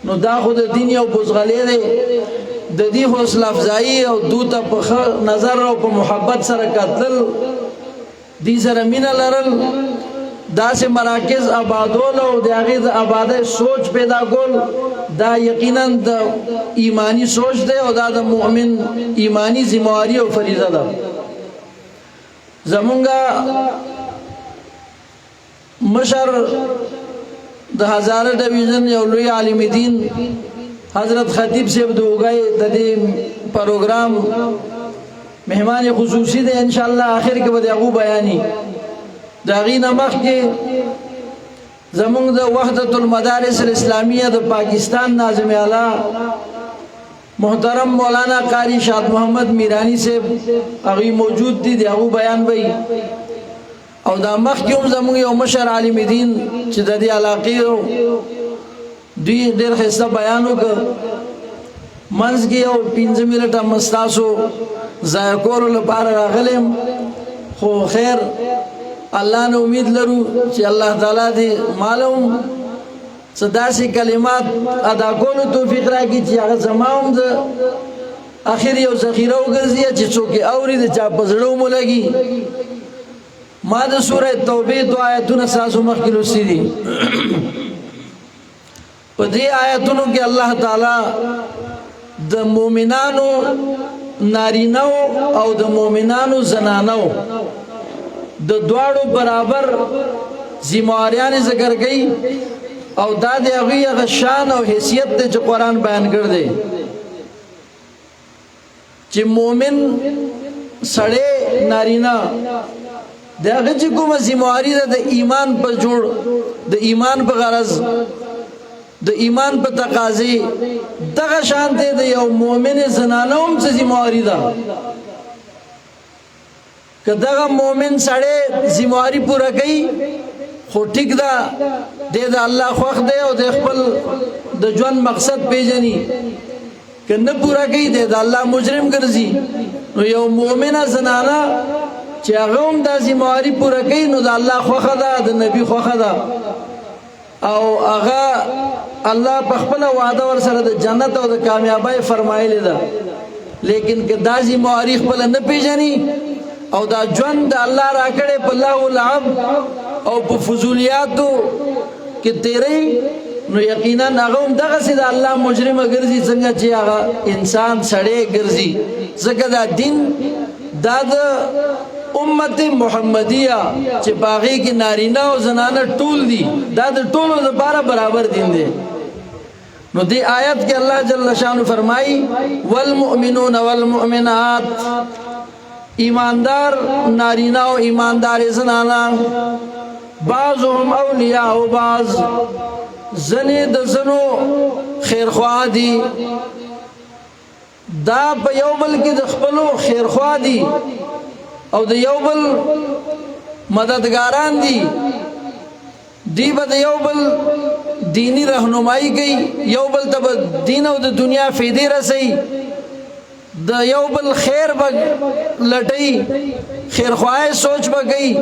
نو دا خو د دین یو بوزغلې دی د دې حوصله افزایی او دوته په نظر او په محبت سره کتل دې سره مینه لرل داسې مراکز آبادول او د هغې د آبادۍ سوچ پیدا کول دا یقینا د ایمانی سوچ دی او دا د مؤمن ایمانی ذمہواری او فریضه ده. زمونږه مشر د هزاره ډیویژن یو لوی عالم دین حضرت خطیب صاحب د وګای د دې پروګرام مهمان خصوصي دی ان شاء الله اخر کې به هغه بیانې دا غینه مخ کې زمونږ د وحدت المدارس الاسلامیه د پاکستان ناظم اعلی محترم مولانا قاری شاد محمد میرانی صاحب هغه موجود دي هغه بیان وای او دا مخ کې هم زمونږ یو مشر عالم دین چې د دې علاقې دوی ډېر ښه بیان وکړ منځ کې یو 15 منټه مستاسو ضایع کولو لپاره راغلم خو خیر الله نه امید لرو چې الله تعالی دې معلوم صداسي کلمات ادا کولو توفیق راکړي چې هغه زمام د اخر یو ذخیره وګرځي چې څوک اوري د چا په زړه مو لګي. ما د سوره توبه دو آیتونه ساسو مخکې لوستي دي په دې آیتونو کې الله تعالی د مؤمنانو نارینو او د مؤمنانو زنانو د دواړو برابر ذمہواریان ذکر کړي او دا د هغه شان او حیثیت د قرآن بیان کړ دی چې مؤمن سړی نارینا دغه چې کومه ذمہواری ده د ایمان په جوړ د ایمان په غرض د ایمان په تقاضي دغه شان ته د یو مؤمن زنانه هم څه ذمہواری ده که دغه مؤمن سړی ذمہواری پوره کوي خو ټیک ده د الله خوښ دی او د خپل د ژوند مقصد پیژني که نه پوره کوي د الله مجرم ګرځي. نو یو مؤمنه زنانه چې هغه هم د ذمہواری پوره کوي نو د الله خوښه ده د نبی خوښه ده او هغه الله په خپل وعده ور سره د جنت او د کامیابی فرمایلی ده. لیکن که دا ذمہواری خپل نه پیژني او دا ژوند د الله راکړې په الله العب او په فضولیاتو کې تیری نو یقینا هغه هم دغه سي د الله مجرم ګرځي څنګه چې هغه انسان سړی ګرځي. ځکه دا دین دا د امت محمدیه چې باغی کې نارینه او زنانه ټول دي دا د ټولو لپاره برابر دین دی. نو دی آیت کې الله جل شانو فرمایي والمؤمنون والمؤمنات ایماندار نارینه او ایماندار زنانه بعضهم اولیاء او بعض زنی د زنو خیرخوا دي دا په یو بل کې د خپلو خیرخوا دي او د یو بل مددګاران دي دی به د یو بل دینی رهنمایي کوي یو بل ته دین او د دنیا فایده رسي د یو بل خیر به لټي خیرخواهی سوچ به کوي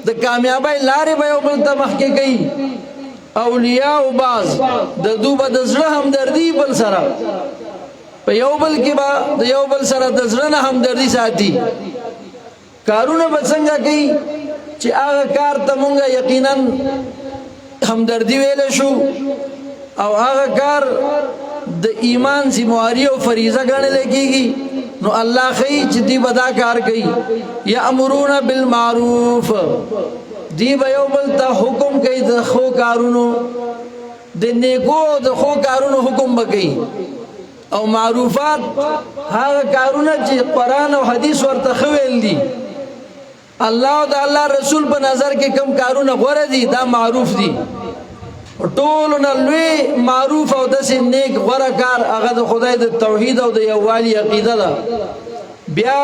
د کامیابی لارې به یو بل ته مخکې کوي. اولیاء او باز د دوبه د زړه همدردي بل سره په یو بل کې به د یو بل سره د زړه نه همدردي ساتي کارونه به څنګه کوي چې هغه کار ته مونږ یقینا همدردي ویل شو او هغه کار د ایمان ذمہواری او فریضه ګڼل کېږي نو الله خی چې دی بدا کار کوي یامرون بالمعروف دی به یو بل ته حکم کوي د خو کارونو د نیکو د خو کارونو حکم وکړي او معروفات هغه کارونه چې قران او حدیث ورته خویل دي الله او د الله رسول په نظر کې کم کارونه غوړه دي دا معروف دي ټول نه لوی معروف او د نیک غوړه کار هغه د خدای د توحید او د یووالي عقیده ده بیا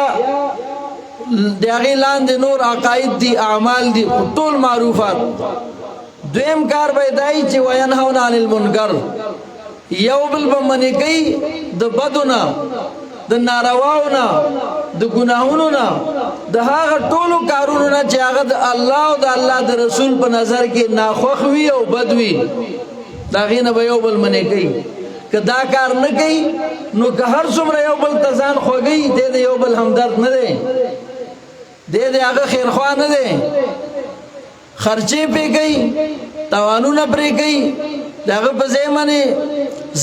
دغه لاندې نور عقاید دي اعمال دي ټول معروفات دویم کار به دای چې وینهون عن المنکر یو بل بمنی کوي د بدونه د نارواونه د ګناهونو نه د هغه ټولو کارونو نه چې هغه د الله او د الله د رسول په نظر کې ناخوښ وي او بد وي دا غینه به یو بل منی کوي که دا کار نه کوي نو که هر څومره یو بل ته ځان خوږي د یو بل همدرد نه دی د هغه خیرخوا نه دی خرچې پې کوي تاوانونه پرې کوي دغه په ځای باندې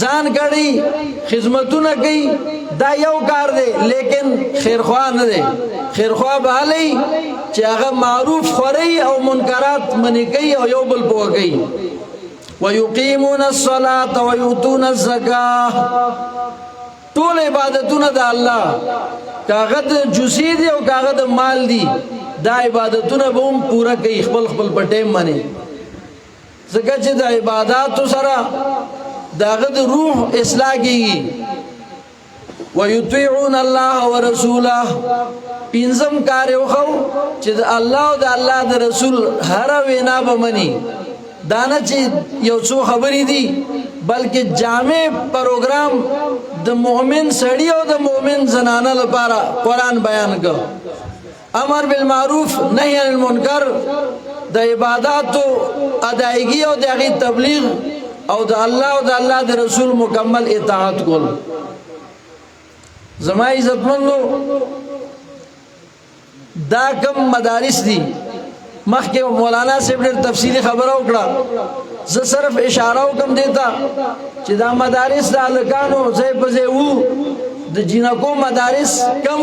ځان کړي خدمتونه کوي دا یو کار دی لیکن خیرخوا نه دی خیرخوا به هلي چې هغه معروف خوري او منکرات منې کوي او یو بل پوه کوي ويقيمون الصلاة ويؤتون الزكاة ټول عبادتونه د الله کاغه د جزئی دی او کاغه د مال دی دا عبادتونه به هم پورا کوي خپل خپل په ټیم باندې ځکه چې د عبادت سره داغه د روح اصلاح کیږي ويطيعون الله ورسوله پینځم کار یو خو چې د الله او د الله د رسول هر وینا به مني دانه چې یو څو خبرې دي بلکې جامع پروګرام د مؤمن سړی او د مؤمن زنانه لپاره قران بیان کړ امر بالمعروف نهی عن المنکر د عبادت ادایګي او د هغه تبلیغ او د الله او د الله د رسول مکمل اطاعت کول زما عزتمنو دا کم مدارس دي مخکې مولانا صاحب ډېر تفصیلی خبره وکړه زه صرف اشاره وکم دیتا چې دا مدارس د الکانو ځای په ځای وو د جنکو مدارس کم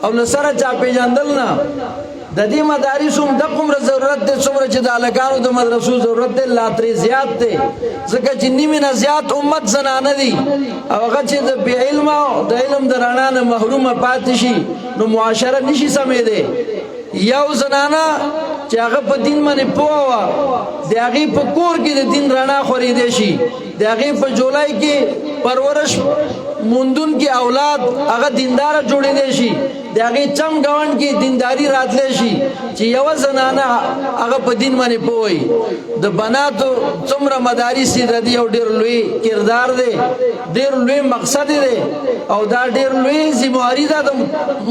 او لسره چا پیژندل نه د دې مدارس هم د کومره ضرورت دي څومره چې د الکانو د مدرسو ضرورت دی لا ترې زیات دی ځکه چې نیمه نه زیات امت زنانه دي او هغه چې د بی علم او د علم د رڼا نه محرومه پاتې شي نو معاشره نشي سمې دی یو زنانه چې هغه په دین باندې پوه و د هغې په کور کې د دین رڼا خورېدی شي د هغې په جولای کې پرورش موندون کې اولاد هغه دینداره جوړېدی شي د هغې چم ګاونډ کې دینداري راتلی شي چې یوه زنانه هغه په دین باندې پوه وي د بناتو څومره مدارس دي د دې یو ډېر لوی کردار دی ډېر لوی مقصد دی او دا ډېر لوی ذمہواري ده د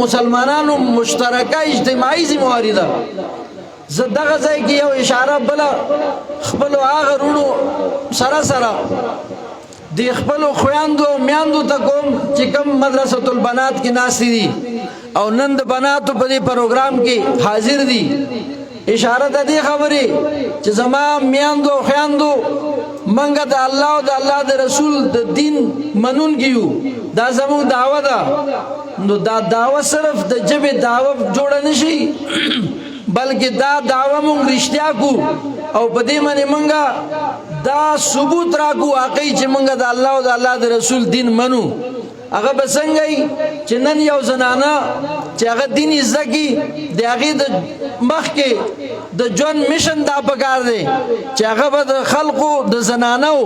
مسلمانانو مشترکه اجتماعي ذمہواري ده زه دغه ځای کې یو اشاره بله خپلو هغه وروڼو سره د خپلو خویندو میندو ته کوم چې کوم مدرسة البنات کې ناستې دي او نن د بناتو په دې پروګرام کې حاضر دي اشاره د دې خبرې چې زما میندو او خویندو منګه د الله او د الله د رسول د دین منونکي یو دا زموږ دعوه ده نو دا دعوه صرف د ژبې دعوه جوړه نشي بلکې دا دعوه مونږ رښتیا کو او په دې باندې مونږه دا ثبوت راکو واقعي چې مونږه د الله او د الله د رسول دین منو هغه به څنګه چې نن یو زنانه چې هغه دین زده کي د هغې د مخکې د ژوند میشن دا پکار دی چې هغه به د خلقو د زنانو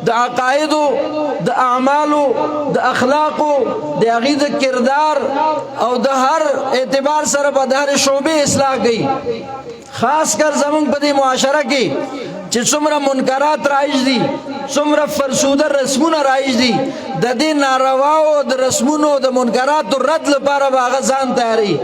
د عقایدو د اعمالو د اخلاقو د هغې د کردار او د هر اعتبار سره به د هر شعبې اصلاح کوي خاص کر زمونږ په دې معاشره کې چې څومره منکرات رایج دي څومره فرسوده رسمونه رایج دي د دې نارواو د رسمونو د منکراتو رد لپاره به هغه ځان تیاري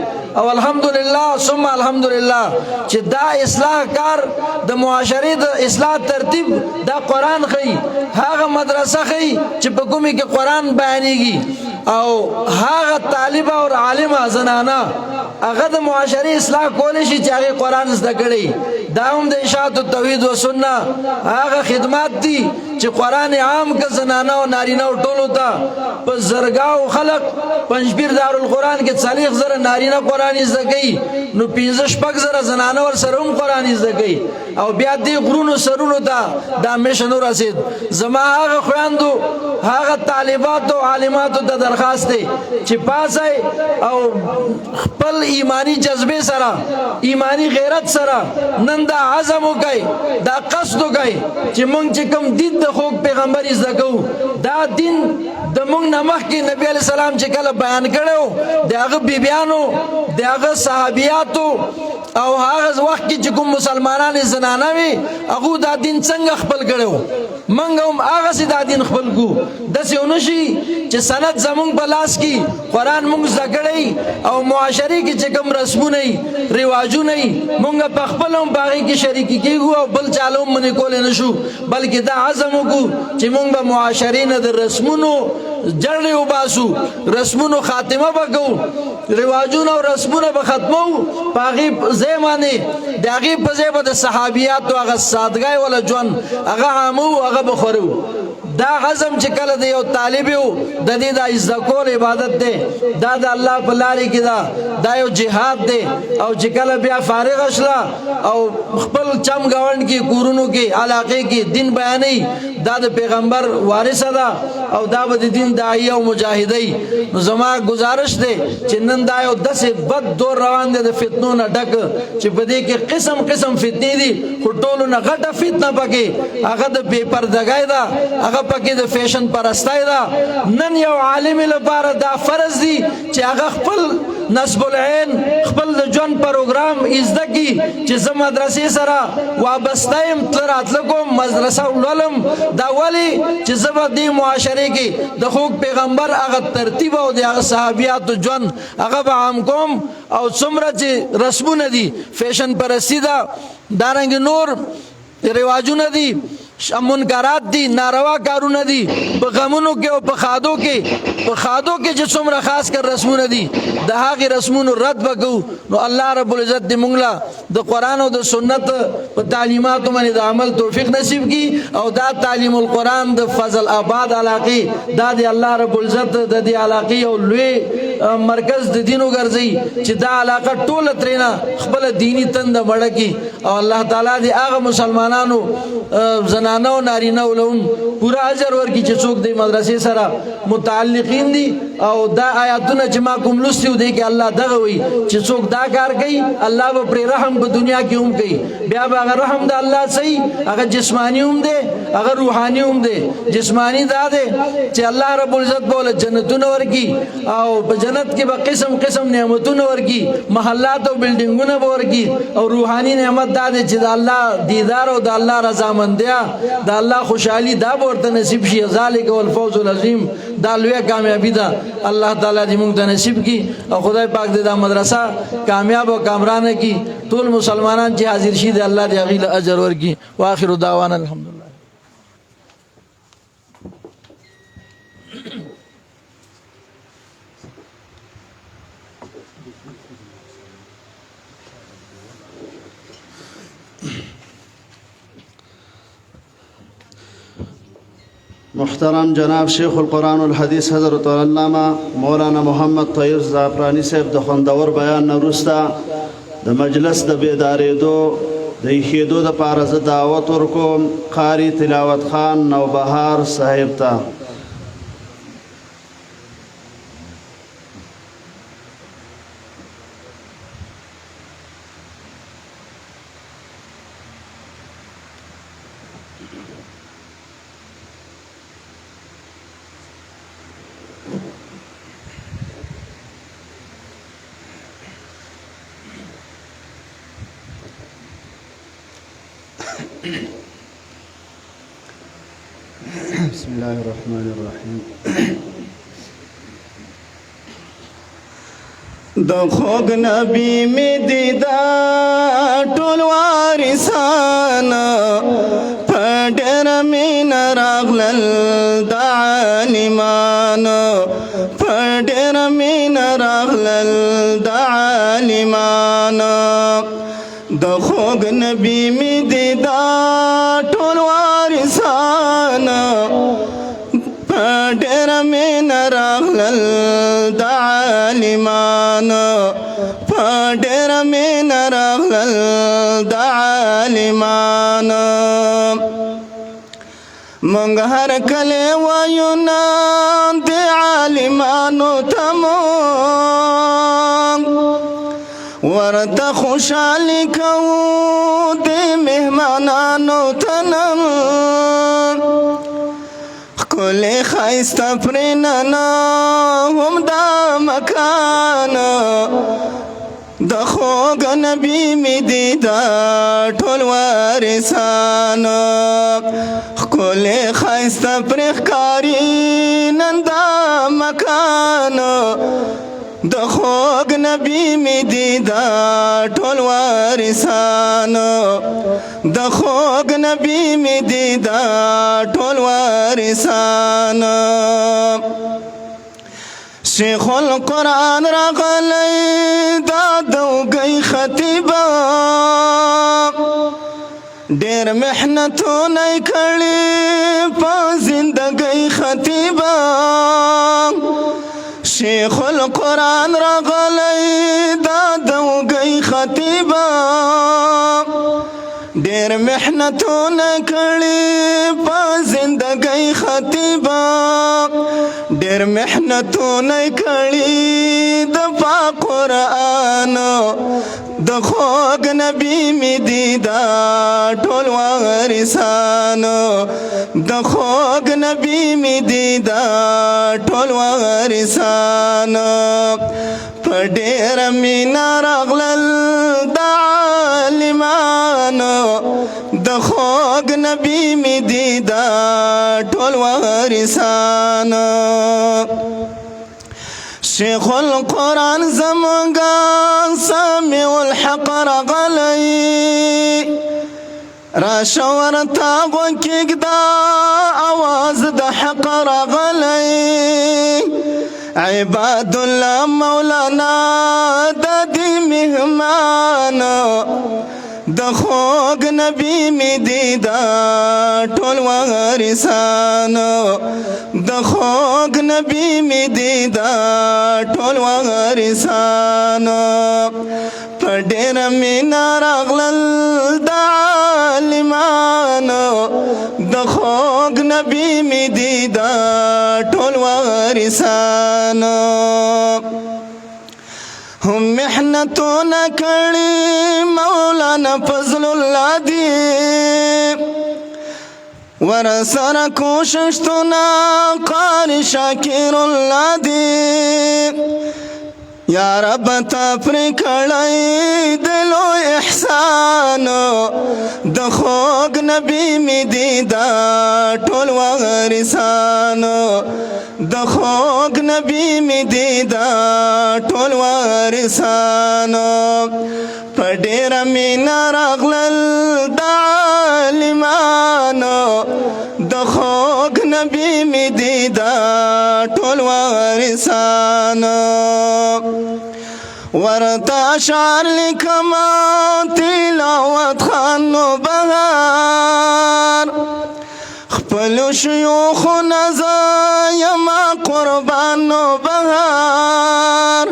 او الحمدلله ثم الحمدلله چې دا اصلاح کار د معاشرې د اصلاح ترتیب دا قرآن ښیي هغه مدرسه ښیي چې په کومې کې قرآن بیانېږي او هغه طالبه او عالمه زنانه هغه د معاشري اصلاح کولی شي چې هغه قرآن زده کړي. دا هم د اشاعت التوحید و سنت هغه خدمات دي چې قرآن عام که زنانه او نارینه او ټولو ته په زرګاو خلق پنځپیر دارالقرآن کې 40 زره نارینه قرآن زده کوي، نو 15-16 زره زنانه ور سره هم قرآن زده کوي. او بیا دې غرونو سرونو ته دا میشن ورسید. زما هغه خویندو هغه طالبات او عالماتو ته درخواست دی چې پاسای او خپل ایمانی جذبه سره ایمانی غیرت سره نن دا عزم وکای، دا قصد وکای چې مونږ چې کوم دین د خوږ پیغمبر زده کوو، دا دین د مونږ نه مخکې نبی علیہ السلام چې کله بیان کړو د هغه بیبیانو د هغه صحابیاتو او هغه وخت کې چې کوم مسلمانان زنانه وي هغه دا دین څنګه خپل کړو، مونږ هم هغه سي دا دین خپل کو. داسې ونشي چې سند زمونږ په لاس کې قرآن مونږ زده کړی او معاشري کې چې کوم رسمونه رواجونه مونږ په خپل هم باغې کې شریک کېږو او بل چالو منې کولای نشو، بلکې دا عزم وکړو چې مونږ به معاشري نه د رسمونو جړې وباسو، رسمونو خاتمه وکړو، رواجونه او رسمونه به ختمو، په هغې ځای باندې د هغې په ځای به د صحابیاتو هغه سادګۍ والا ژوند هغه عامو هغه به خورو. دا عزم چې کله د یو طالب یو د دې د زده کول عبادت دی، دا د الله په لارې کې دا یو جهاد دی. او چې کله بیا فارغ شله او خپل چم ګاونډ کې کورونو کې علاقې کې دین بیانوي، دا د پیغمبر وارثه ده او دا به د دین داعیه او مجاهدی. نو زما گزارش دی چې نن دا یو داسې بد دور روان دی د فتنو نه ډک چې په دې کې قسم قسم فتنې دي، خو ټولو نه غټه فتنه پکې هغه د بې پردګۍ ده، هغه پکې د فیشن پرستۍ ده. نن یو عالم لپاره دا فرض دی چې هغه خپل نصب العین خپل د ژوند پروګرام زده کړي چې زه مدرسې سره وابسته یم، تله راتله کوم، مدرسه ولولم. دا ولې چې زه به دې معاشرې کې د خوږ پیغمبر هغه ترتیب او د هغه صحابیاتو ژوند هغه به عام کوم. او څومره چې رسمونه دي فیشن پرستی ده، دارنګې نور رواجونه دي، منکرات دي، ناروا کارونه دي، په غمونو کې او په خادو کې چې څومره خاص کر رسمونه دي د هغې رسمونو رد وکړو. نو الله رب العزت دې موږ له د قرآن او د سنت په تعلیماتو باندې د عمل توفیق نصیب کړي. او دا تعلیم القرآن د فضل آباد علاقې دا د الله رب العزت د دې علاقې یو لوی مرکز د دین وګرځي چې دا علاقه ټوله ترېنه خپله دیني تنده مړه کړي. او الله تعالی دې هغه مسلمانانو زنانه او نارینه ولهم پورا اجر ورکړي چې څوک د مدرسې سره متعلقین دي. او دا آیاتونه چې ما کوم لوستي دی کې الله دغه وي چې څوک دا کار کوي الله به پرې رحم په دنیا کې هم کوي، بیا به هغه رحم د الله صحیح هغه جسمانی هم دی هغه روحاني هم دی. جسمانی دا دی چې الله رب العزت به له جنتونه ورکړي او په جنت کې به قسم قسم نعمتونه ورکړي، محلات او بلډینګونه به ورکړي. او روحاني نعمت دا دی چې د الله دیدار او د الله رضامندیا د الله خوشحالي دا به ورته نصیب شي. ذالک والفوز العظیم، دا لویه کامیابي ده. الله تعالی دې موږ ته نصیب کړي او خدای پاک دې دا مدرسه کامیاب او کامرانه کړي. ټول مسلمانان چې حاضر شي دې الله دې هغې له اجر ورکړي. واخر دعوانا الحمدلله.
محترم جناب شیخ القرآن الحدیث حضرت علامہ مولانا محمد طاهر زعفرانی صاحب د خوندور بیان نه وروسته د مجلس د بیدارېدو د ایښېدو دپاره زه دعوت ورکوم قاري تلاوت خان نوبهار صاحب ته. بسم الله الرحمن الرحیم.
د خوږ نبی می دیدا ټول وارثان په ډېر مینه راغلل د عالمان، په ډېر مینه راغلل د عالمان. عالمان د خوږ نبی می دیدا ټول وارثان په ډېر مینه راغلل د عالمان په ډېر مینه راغلل د عالمان مونږ هر کله وایو نه د عالمانو ته مونږ ورته خوشحالي کوو د مهمانانو ته نن ښکلی ښایسته پرې ننه هم دا مکان د خوږ نبی می دیدا ټول وارثان ښکلی ښایسته پرې ښکاري نن دا مکان د خوږ نبی می دیدا ټول وارثان د خوږ نبی می دیدا ټول وارثان شیخ القرآن راغلی دا دوګی خطیبه ډېر محنتونه یې کړي په زندګۍ خطیبه شیخ القرآن راغلی دا دوګی خطیبه ډېر محنتونه کړي په زندګۍ خطیبه ډېر محنتونه کړي د پاک قرآن د خوږ نبی می دیدا ټول وارثان د خوږ نبی می دیدا ټول وارثان په ډېر مینه راغلل د عالمان د خوږ نبی می دیدا ټول وارثان شیخ القرآن زمونږه سامع الحق راغلی راشه ورته غوږ کېږده اواز د حق راغلی عباد الله مولانا د دې مهمان د خوږ نبی می دیدا ټول وارثان د خوږ نبی می دیدا ټول وارثان په ډېر مینه راغلل د عالمان د خوږ نبی می دیدا ټول وارثان هم محنتونه کړي مولانا فضل الله دی ورسره کوششتونه قاری شاکر الله دی یا رب تا پر کړی د لوی احسان د خوږ نبی می دیدا ټول وارثان د خوږ نبی می دیدا ټول وارثان په ډېره مینه راغلل د عالمان د خوږ نبی می دیدا ټول وارثان ورته اشعار لیکما تلاوت خانو بهار خپلو شیوخو نزایما قربانو بهار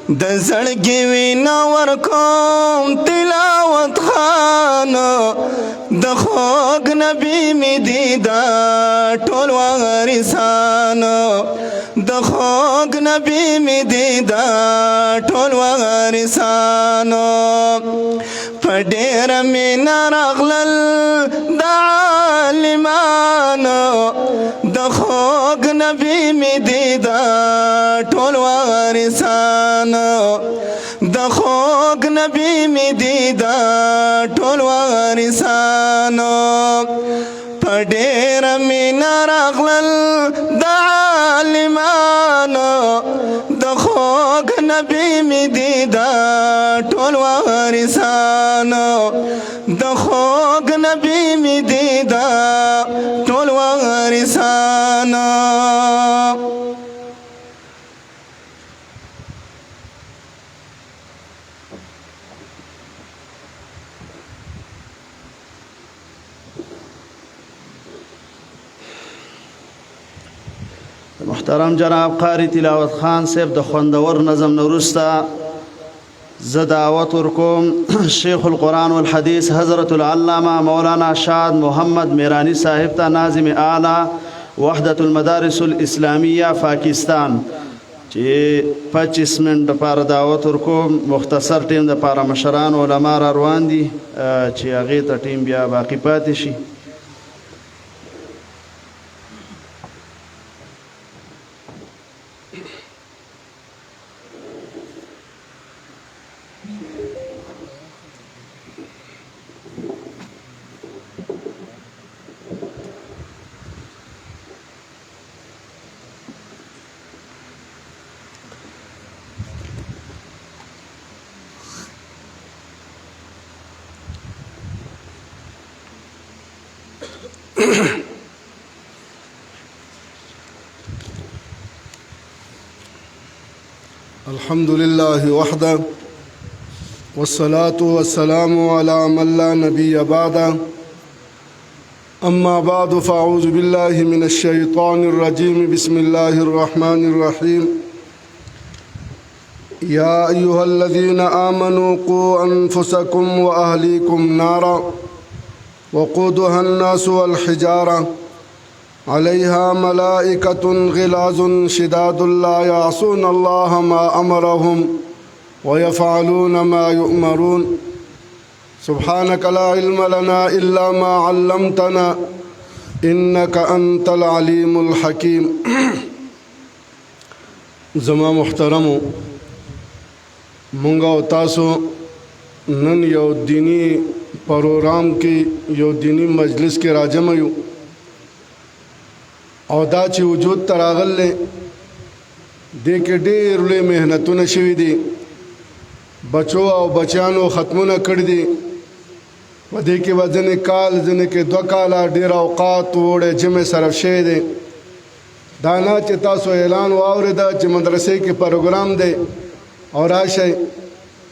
د زړګي وینا ورکوم تلاوت خان د خوږ نبی می دیدا ټول وارثان د خوږ نبی می دیدا ټول وارثان په ډېره مینه راغلل د عالمان د خوږ نبی می دیدا ټول وارثان د خوږ نبی می دیدا ټول وارثان په ډېره مینه راغلل د عالمان د خوږ نبی می دیدا ټول وارثان د خوږ نبی می دیدا ټول وارثان
محترم جناب قاری تلاوت خان صاحب د خوندور نظم نورستا زه دعوت ورکوم شیخ القرآن والحدیث حضرت العلامہ مولانا شاد محمد میرانی صاحب ته ناظم اعلی وحدت المدارس الاسلامیہ پاکستان چې 25 منټ لپاره دعوت ورکوم. مختصر ټیم د لپاره مشران علما را روان دي چې هغې ته ټیم بیا باقي پاتې شي.
الحمد لله وحده والصلاة والسلام على من لا نبي بعده أما بعد فأعوذ بالله من الشيطان الرجيم بسم الله الرحمن الرحيم يا أيها الذين آمنوا قوا أنفسكم وأهليكم نارا وقودها الناس والحجارة عليها ملائكة غلاظ شداد لا يعصون الله ما أمرهم ويفعلون ما يؤمرون سبحانك لا علم لنا إلا ما علمتنا إنك أنت العليم الحكيم. زما محترمو مونږ او تاسو نن یو دینی پروګرام کې یو دینی مجلس کې راجمع یو او دا چې وجود ته راغلی دې کې ډېر لوی محنتونه شوي دي. بچو او بچیانو ختمونه کړي دي. په دې کې به ځینې کال ځینې کې 2 کاله ډېر اوقات وړې جمع صرف شوی دی. دا نه چې تاسو اعلان واورېده چې مدرسې کې پروګرام دی او راشئ.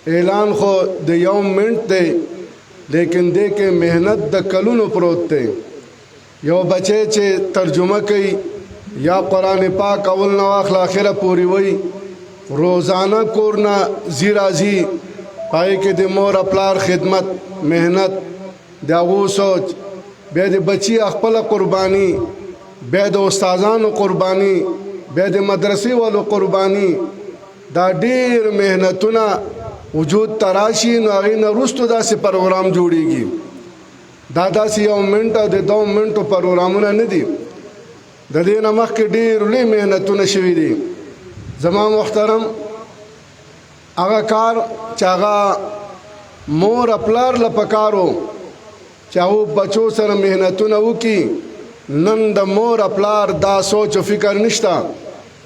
اعلان خو د 1 منټ دی لیکن دې کې محنت د کلونو پروت دی. یو بچی چې ترجمه کوي یا قرآن پاک اول نه واخله آخره پورې وایي روزانه کور نه ځي راځي پای کې د مور پلار خدمت محنت د هغو سوچ بیا د بچي خپله قرباني بیا د استادانو قرباني بیا د مدرسې والو قرباني دا ډېر محنتونه وجود ته راشي نو هغې نه وروستو داسې پروګرام جوړېږي. دا داسې 1 منټ او د 2 منټو پروګرامونه نه دي. د دې نه مخکې ډېر لوی محنتونه شوي دي. زما محترم هغه کار چې هغه مور پلار له پکارو چې هغو بچو سره محنتونه وکړي. نن د مور پلار دا سوچ او فکر نشته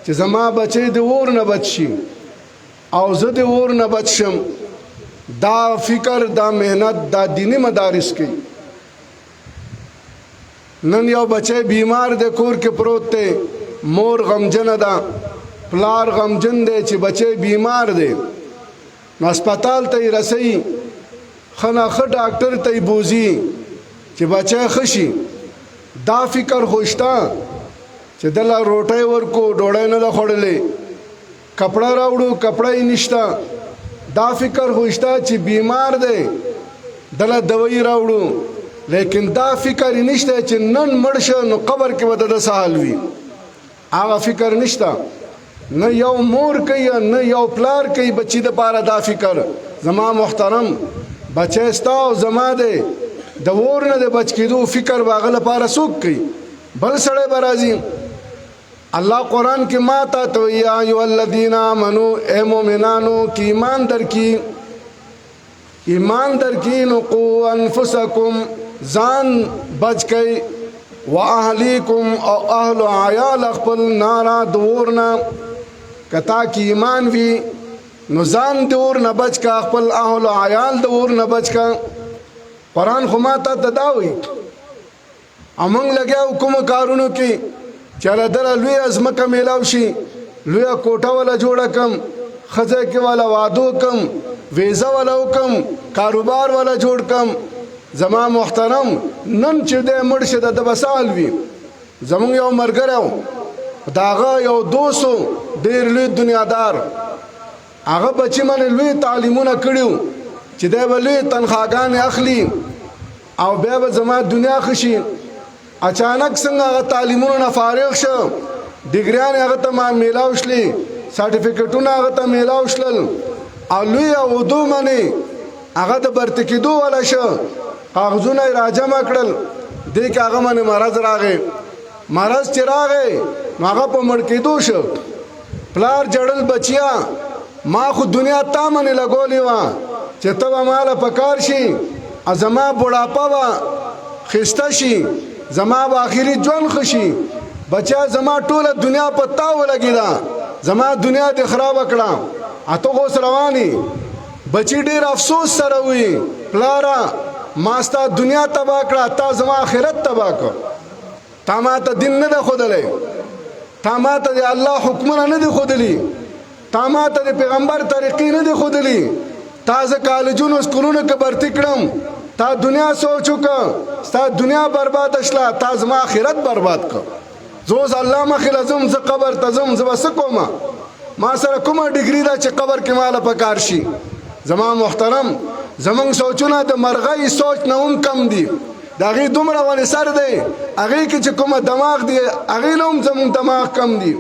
چې زما بچی د اور نه بچ شي او زه د اور نه بچ شم. دا فکر دا محنت دا دینی مدارس کوي. نن یو بچی بیمار دی کور کې پروت دی مور غمجنه ده پلار غمجن دی چې بچی بیمار دی نو هسپتال ته یې رسوي ښه نه ښه ډاکټر ته یې بوځي چې بچی ښه شي. دا فکر خو شته چې دله روټۍ ورکو ډوډۍ نه ده خوړلې کپړه راوړو کپړه یې نشته. دا فکر خو شته چې بیمار دی دله دوایي راوړو لیکن دا فکر نشته چې نن مړ شه نو قبر کې به د څه حال وي. هغه فکر نشته. نه یو مور کوي نه یو پلار کوي بچی دپاره دا فکر. زما محترم بچی ستا او زما دی د اور نه د بچ کېدو فکر به هغه لپاره څوک کوي؟ بل سړی به راځي. الله قرآن کې ما ته ته وایي یا ایها الذین آمنو اے مؤمنانو کې ایمان درکې نو قو انفسکم ځان بچ کئ و اهلیکم او اهل و عیال خپل نارا د اور نه. که تا کې ایمان وي نو ځان د اور نه بچ کا خپل اهل و عیال د اور نه بچ کا. قرآن خو ما ته دا وایي امونږ لګیا کومو کارونو کې چې الله دله لویه ځمکه میلاو شي لویه کوټه والا جوړه کم ښځه کې والا وادو کم ویزا والا وکم کاروبار والا جوړ کم. زما محترم نن چې دی مړ شه د بسال وي. زمونږ یو ملګری و داغه یو دوستو ډیر لوی دنیادار هغه بچی باندې لوی تعلیمونه کړیو چې دا به لوی تنخواګانې اخلي او بیا به زما دنیا خشي اچانک څنګه هغه تعلیمونو نه فارغ شو ډیګریان هغه ته ما میلاو شلي سرټیفیکټونه هغه ته میلاو شلل او لوی اودو باندې هغه د برته کېدو ولا شو کاغذونه راجمع کړل دې کې هغه باندې مرض راغی مرض چې راغی هغه په مړ کېدو شو پلار جړل بچیا ما خو دنیا تا باندې لګولې وه چې ته به ماله پکار شي زما بوډاپه به خسته شي زما به آخري ژوند ښه شي بچیا زما ټوله دنیا په تا ولګېده زما دنیا دې خرابه کړه اته اوس رواني بچی ډېر افسوس سره وي پلاره ما ستا دنیا تباه کړه تا زما آخرت تباه کړ تا ما ته دین نه ده ښودلی تا ما ته د الله حکمونه نه دي ښودلي تا ما ته د پیغمبر طریقې نه دي ښودلي تا زه کالجونو سکولونو کې برتي کړم تا دنیا سوچ وکړه ستا دنیا برباد شله تا زما آخرت برباد کړ زه اوس الله مخې له ځم زه قبر ته ځم زه به څه کومه ما سره کومه ډګري ده چې قبر کې ماله پکار شي زما محترم زمونږ سوچونه د مرغۍ سوچ نه هم کم دي د هغې دومره ونې سر دی هغې کې چې کومه دماغ دی هغې نه هم زمونږ دماغ کم دي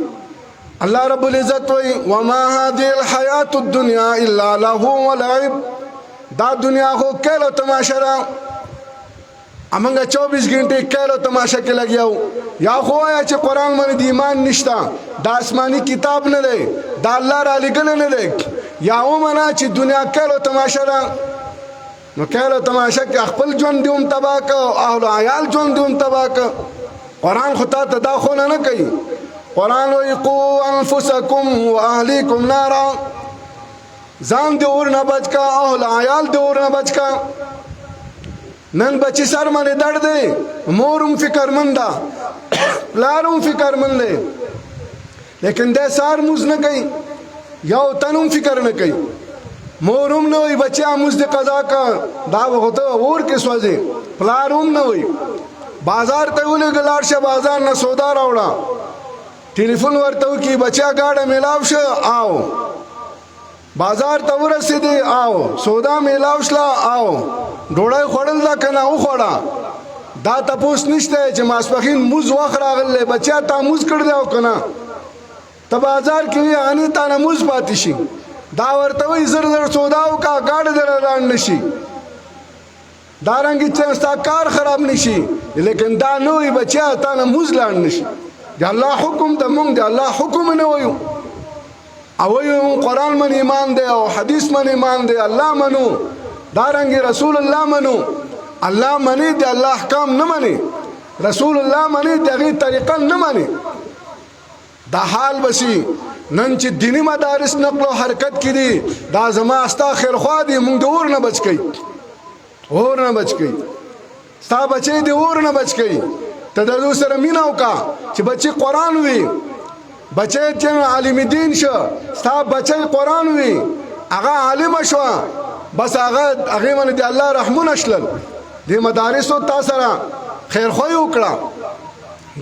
الله رب العزت وایي وما هذه الحیات الدنیا الا لهو ولعب دا دنیا خو کیلو تماشه ده امنګه 24 غنټې کیلو تماشه کې لګیاو یا خو یا چې قرآن باندې د ایمان نشته دا آسماني کتاب نه دی دا الله را لېږلی نه دی یا ومنه چې دنیا کیلو تماشه ده نو کیلو تماشه کې خپل ژوند دې هم تباه که اهل عیال ژوند دې هم تباه که قرآن خو تا ته دا خونه نه کوي قرآن وایي قو انفسکم و اهلیکم نارا ځان دې اور نه بچ کا اهل عیال دې اور نه بچ کا نن بچی سر باندې درد دی مور هم فکرمند ده پلار هم فکرمند دی لیکن دی سار موز نه کوي یو تن هم فکر نه کوي مور هم نه وایي بچیا موز دې قضا کا دا به ته اور کې سوځي پلار هم نه وایي بازار ته ولېږه لاړ شه بازار نه سودا راوړه ټلیفون ورته وکړي بچیا ګاډه میلاو شه آو بازار ته ورسېدې آو سودا میلاو شله آو ډوډۍ خوړل ده که نه وخوړه دا تپوس نشته چې ماسپښین موز وخت راغلی بچیا تا موز کړی دی او که نه ته بازار کې وي هغه تا نه موز پاتې شي دا ورته وایي زر زر سودا وکړه ګاډی دله لاړ نه شي دارنګې چې ستا کار خراب نه شي لیکن دا نه وایي بچیا تا نه موز لاړ نه شي د الله حکم ته مونږ د الله حکم نه وایو او وایو قرآن من ایمان دی او حدیث من ایمان دی الله منو دارنګې رسول الله منو الله منی د الله احکام نه منی رسول الله منی د هغې طریقه نه منی دا حال بسی نن چې دینی مدارس نقل و حرکت کې دي دا زما ستا خیرخوا دي مونږ د اور نه بچ کوي اور نه بچ کوي ستا بچی د اور نه بچ کوي ته د دوی سره مینه وکړه چې بچی قرآن وي بچی چې عالم دین شو ستا بچی قرآن وي هغه عالمه شوه بس هغې باندې د الله رحمونه شلل دې مدارسو تا سره خیرخواهي وکړه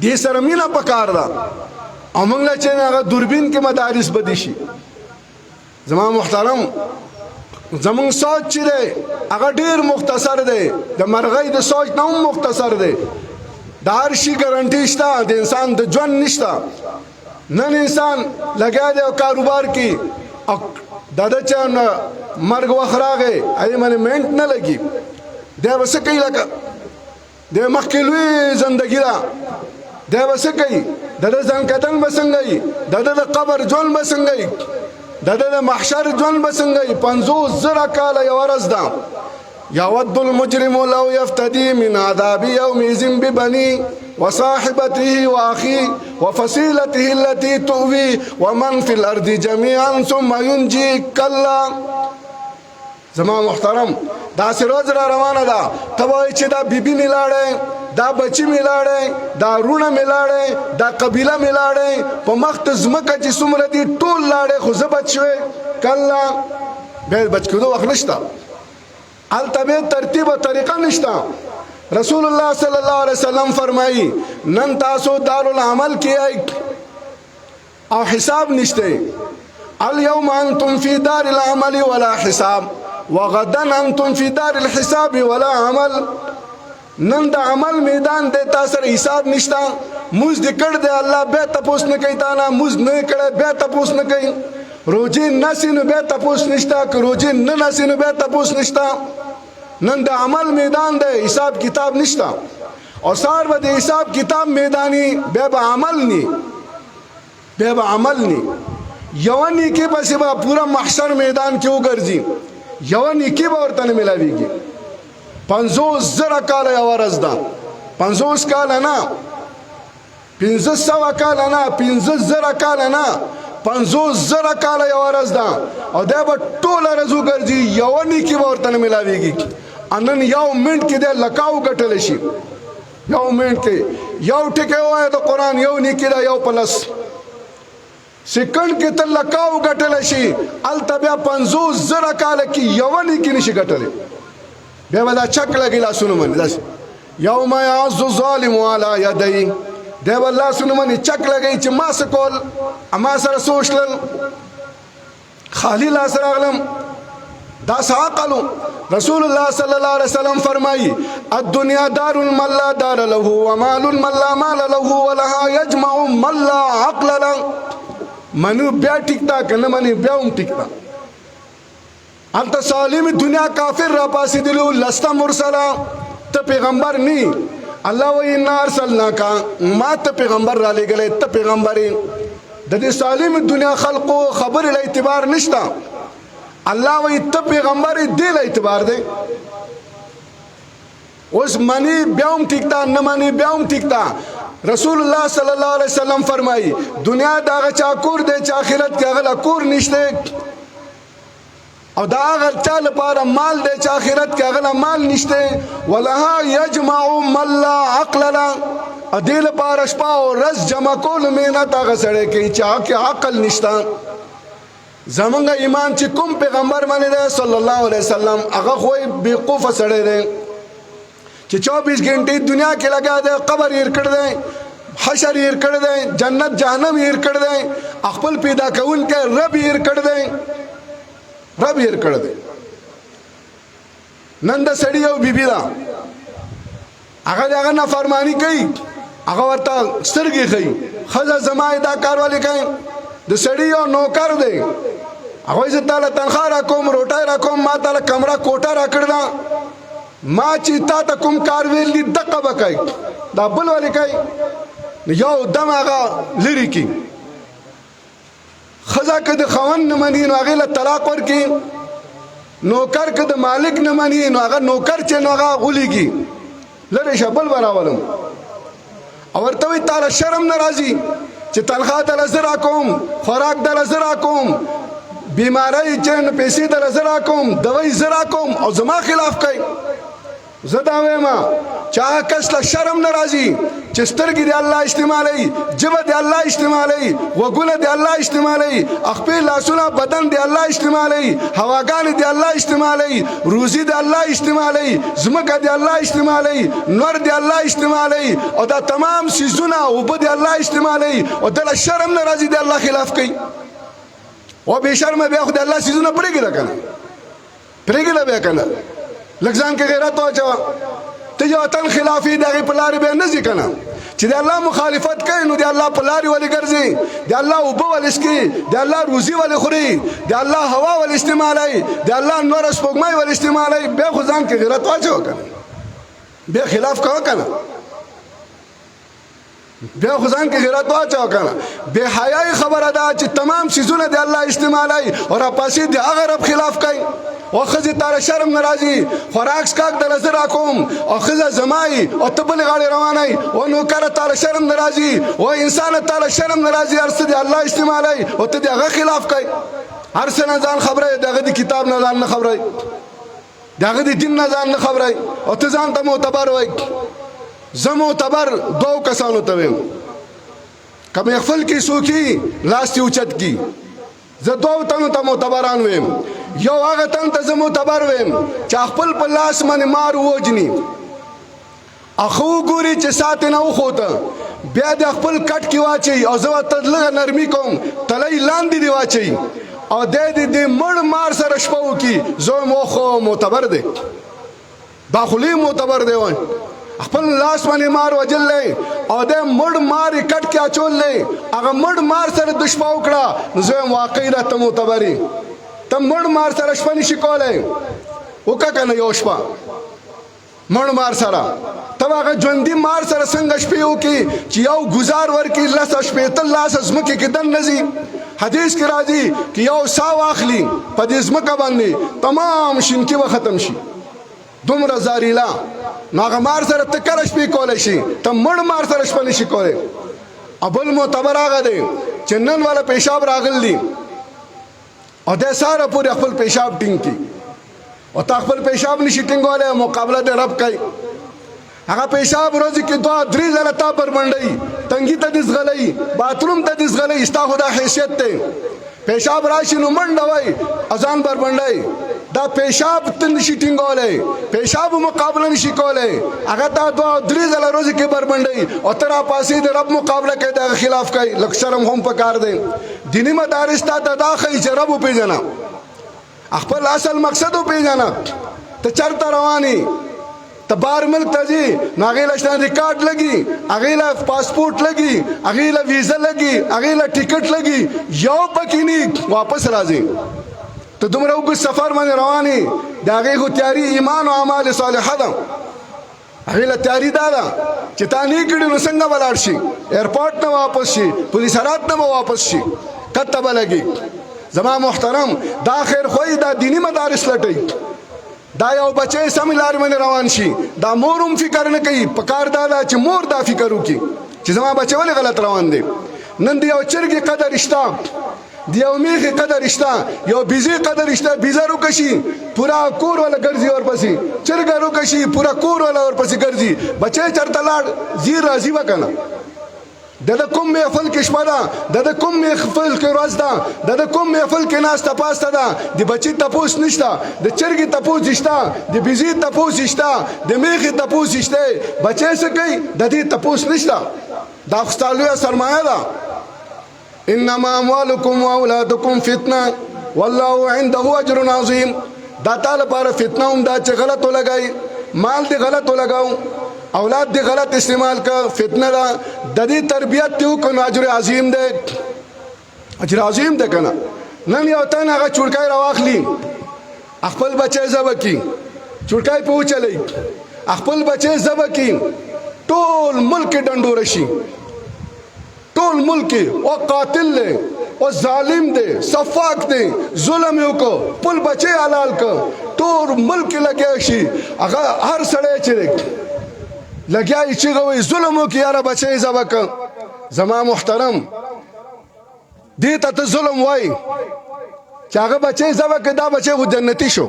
دې سره مینه پکار ده او موږ له چې هغه دوربین کې مدارس بدې شي زما محترم زمونږ سوچ چې دی هغه ډېر مختصر دی د مرغۍ د سوچ نه هم مختصر دی د هر شي ګارنټي شته د انسان د ژوند نشته نن انسان لګیا دی او کاروبار کې او د ده چې مرګ وخت راغی هغې باندې منټ نه لګي دی به څه کوي لکه د مخکې لوی زندګي ده دی به څه کوي د ده ځانکدن به څنګه وي د ده د قبر ژوند به څنګه وي د ده د محشر ژوند به څنګه وي 50,000 کاله یوه ورځ ده یود المجرم لو یفتدي من عذاب یومئذ ببنی وصاحبته واخيه وفصيلته التي تؤوي ومن في الارض جميعا ثم ينجي كلا زما محترم دا سروز را روانه ده ته وایي چې دا بیبي مې لاړی دا بچی مې لاړی دا رونه مې لاړی دا قبیله مې لاړی په مخ ته ځمکه چې څومره دي ټول لاړی خو زه بچ شوی کله بیا بچ کېدو وخت نشته هلته بیا ترتیب او طریقه نشته رسول الله صلی الله علیه وسلم فرمایي نن تاسو دارالعمل کې او حساب نشته. اليوم انتم فی دار العمل ولا حساب وغدا انتم فی دار الحساب ولا عمل. نن د عمل میدان د تاسو حساب نشتا. موږ د کړ د الله به تاسو نه کوي تا نه موږ نه کړه به تاسو نه کوي. روزي نسینو به تاسو نشتا که روزي نه نسینو به تاسو نشتا. نن د عمل میدان د حساب کتاب نشتا. او سار به د حساب کتاب میدانی به عمل ني به عمل ني. یوانی کې بس به پورا محشر میدان کې وګرځي. یوانی کې به ورته نه ملاويږي. 50,000 کال یو ورځ ده. 50 کال نه 500 کال نه 50,000 کال نه 50,000 کال یو ورځ ده. او دا به ټول ورځ وګرځي. یوانی کې به ورته نه ملاويږي. انن یو منټ کې د لکاو ګټل شي. یو منټ کې یو ټکی وای د قران یو نیکی دا یو پلس سکند کې ته لکاو ګټل شي. التبیا 50,000 کال کې یو نیکی نشي ګټل. بیا ودا چک لګی لاسونو باندې یوم یعض الظالم علی یدی. دی والله سونو باندې چک لګی چې ما سکول اما سره سوچل خالی لاس راغلم. دا عقل. رسول الله صلی الله علیه وسلم فرمایي الدنيا دار من لا دار له ومال من لا مال له ولها يجمع من لا عقل له. منو بیا ټیکتا کنه منی بیا هم ټیکتا. انت سالم دنیا کافر را پاسې دلو لستا مرسلا. ته پیغمبر نی. الله و ان ارسلناک ما ته پیغمبر را لګلې ته پیغمبرین. د دې سالم دنیا خلقو خبر له اعتبار نشتا. الله و ته پیغمبر دې له اعتبار دی. اوس منی بیا هم ټیکتا نه منی بیا هم ټیکتا. رسول الله صلی الله علیه وسلم فرمایي دنیا دا چا کور دی چې آخرت کې هغه کور نشته. او دا هغه چا لپاره مال دی چې آخرت کې هغه مال نشته. ولها یجمع من لا عقل له. دې لپاره شپه او ورځ جمع کول مهنت هغه سره کوي چې هغه عقل نشته. زمونږ ایمان چې کوم پیغمبر باندې دی صلی الله علیه وسلم هغه خو بیوقوفه سره دی چې 24 غنټې دنیا کې لگا دی. قبر یې کړ دی حشر یې کړ دی جنت جهنم یې کړ دی. خپل پیدا کون کې رب یې کړ دی. رب یې کړ دی. نن د سړی او بیبي دا هغه نه فرمانی کوي. هغه ورته سترګې کوي. خزه زما دا کارواله کوي. د سړی او نوکر دی. هغه زه تعالی تنخواه را کوم روټای را کوم ما تعالی کمره کوټه را کړدا. ما چې تا ته کوم کار ویل دي دقه بکای دا بل ولې کوي. یو دم هغه لری کی خزا کده خوان نه منی نو هغه له طلاق ورکی. نوکر کده مالک نه منی نو هغه نوکر چې نو هغه غولېږي لری شبل براولم. او ورته تعالی شرم ناراضي چې تنخواه دل زرا کوم خوراک دل زرا کوم بیماری چې پیسې دل زرا کوم دوايي زرا کوم او زما خلاف کوي. زدا وېما چا کس له شرم ناراضي چې سترګې دی الله استعمالي جبه دی الله استعمالي وګونه دی الله استعمالي خپل لاسونه بدن دی الله استعمالي هواګان دی الله استعمالي روزي دی الله استعمالي زمکه دی الله استعمالي نور دی الله استعمالي او دا تمام سيزونه وب دی الله استعمالي او د شرم ناراضي دی الله خلاف کوي. او به شرم بیا خو دی الله سيزونه پرېګل کنه پرېګل بیا کنه لګزان کې غیرت او چا ته یو تن خلافي دغه پلار به نه ځي کنه چې د الله مخالفت کوي نو د الله پلار ولې ګرځي. د الله وب ول اسکی د الله روزي ول خوري د الله هوا ول استعمالي د الله نور سپوږمۍ ول استعمالي به خو ځان کې غیرت واچو کنه به خلاف کوه کنه بیا خو ځان کې غیرت واچو کنه. به حیاي خبره ده چې تمام سيزونه د الله استعمالي او پاسې د هغه رب خلاف کوي. او خزه تعالی شرم ناراضي خوراک سکاک د لزر اكم او خزه زمای او تبل غاړي رواني او نو کار تعالی شرم ناراضي او انسان تعالی شرم ناراضي ارسه دی الله استعمالي او ته دغه خلاف کوي. هر څه ځان خبره دغه د کتاب نه ځان خبره دغه د دین نه ځان خبره او ته ځان ته معتبر وای. زموتبر دو کسانو ته ویم کمه خپل کې سوکي لاس یو چت کی زه دوه تنو ته معتبران ویم. یو هغه تن ته معتبر ویم چې خپل په لاس باندې مار وجني اخو ګوري چې سات نه وخوته بیا د خپل کټ کې واچي او زه ورته لږه نرمي کوم تلی لاندې دې واچي او دی د مړ مار سره شپه وکړي زه وایم اوخو معتبر دی دا خو لوی معتبر دی وایم خپل لاس باندې مار وجلی او دی مړ مار یې کټ کې اچولی هغه مړ مار سره د شپه وکړه نو زه وایم واقعي را ته معتبر یې ته مړ مار سره شپه نشي کولی وکړه که نه یو شپه مړ مار سره ته هغه ژوندي مار سره څنګه شپې وکړي چې یو ګزار ورکړي لس شپېته لاس ځمکې کې دن نه ځي حدیث کې راځي چې یو ساه واخلي په دې ځمکه باندې تمام شینکي به ختم شي دومره زاریلا نو هغه مار سره ته کله شپې کولی شي ته مړ مار سره شپه نشي کولی او بل معتبر هغه دی چې نن والا پیشاب راغلی دی او دی ساره پورې خپل پیشاب ټینګ کړي او تا خپل پیشاب نشي ټینګولی مقابله دې رب کوي هغه پیشاب ورځې کې 2-3 ځله تا بربنډوي تنګي ته دې ځغلوي باتروم ته دې ځغلوي ستا خو دا حیثیت دی پیشاب راشي نو منډه وای اذان بربنډوي دا پیشاب ته نشي ټینګولی پیشاب مقابله نشي کولی هغه تا 2-3 ځله ورځې کې بربنډوي او ته راپاسې د رب مقابله کوي د هغه خلاف کوي لږ شرم هم پکار دی دیني مدارس تا ته دا ښیي چې رب وپېژنه خپل اصل مقصد وپېژنه ته چېرته روان یې ته بار ملک ته ځې نو هغې له شته ریکارډ لګي هغې له پاسپورټ لګي هغې له ویزه لګي هغې له ټکټ لګي یو پکې نه واپس راځي ته دومره اوږد سفر باندې روان یې د هغې خو تیاري ایمان او اعمال صالحه ده هغې له تیاري دا ده چې تا نه کړي نو څنګه به لاړ شي ایرپورټ نه واپس شي پولیس هرات نه به واپس شي کته به لګي زما محترم دا خیر خوی دا دینی مدارس لټوي دا یو بچی سمې لارې باندې روان شي دا مور هم فکر نه کوي پکار دا ده چې مور دا فکر وکړي چې زما بچی ولې غلط روان دی نن د یو چرګې قدر شته د یو میخې قدر شته یو بیزې قدر شته بیزه روکه شي پورا کور والا ګرځي ورپسې چرګه روکه شي پورا کور والا ورپسې ګرځي بچی چېرته لاړ زیر راځي به که نه د کوم محفل کې شپه ده د کوم محفل کې ورځ ده د کوم محفل کې ناسته پاسته ده د بچي تپوس نشته د چرګې تپوس شته د بیزې تپوس شته د میخې تپوس شته بچی څه کوي د دې تپوس نشته دا خو ستا لویه سرمایه ده انما اموالکم واولادکم فتنه والله عنده اجر عظیم دا تا لپاره فتنه هم دا چې غلط ولګوي مال دې غلط ولګاو اولاد دی غلط استعمال کا فتنه دا د دې تربیت ته کو اجر عظیم دی اجر عظیم دی کنه نن یو تن هغه چورکای راواخلی خپل بچی زبکی چورکای په چلی خپل بچی زبکی ټول ملک ډنډور شي ټول ملک او قاتل له او ظالم دی صفاق دی ظلم یو کو خپل بچی حلال کو ټول ملک لګیا شي هغه هر سړی چې لګیای چې غوي ظلم وکي یاره بچی زبک زما محترم دې ته ظلم وای چې هغه بچی زبک دا بچی خو جنتی شو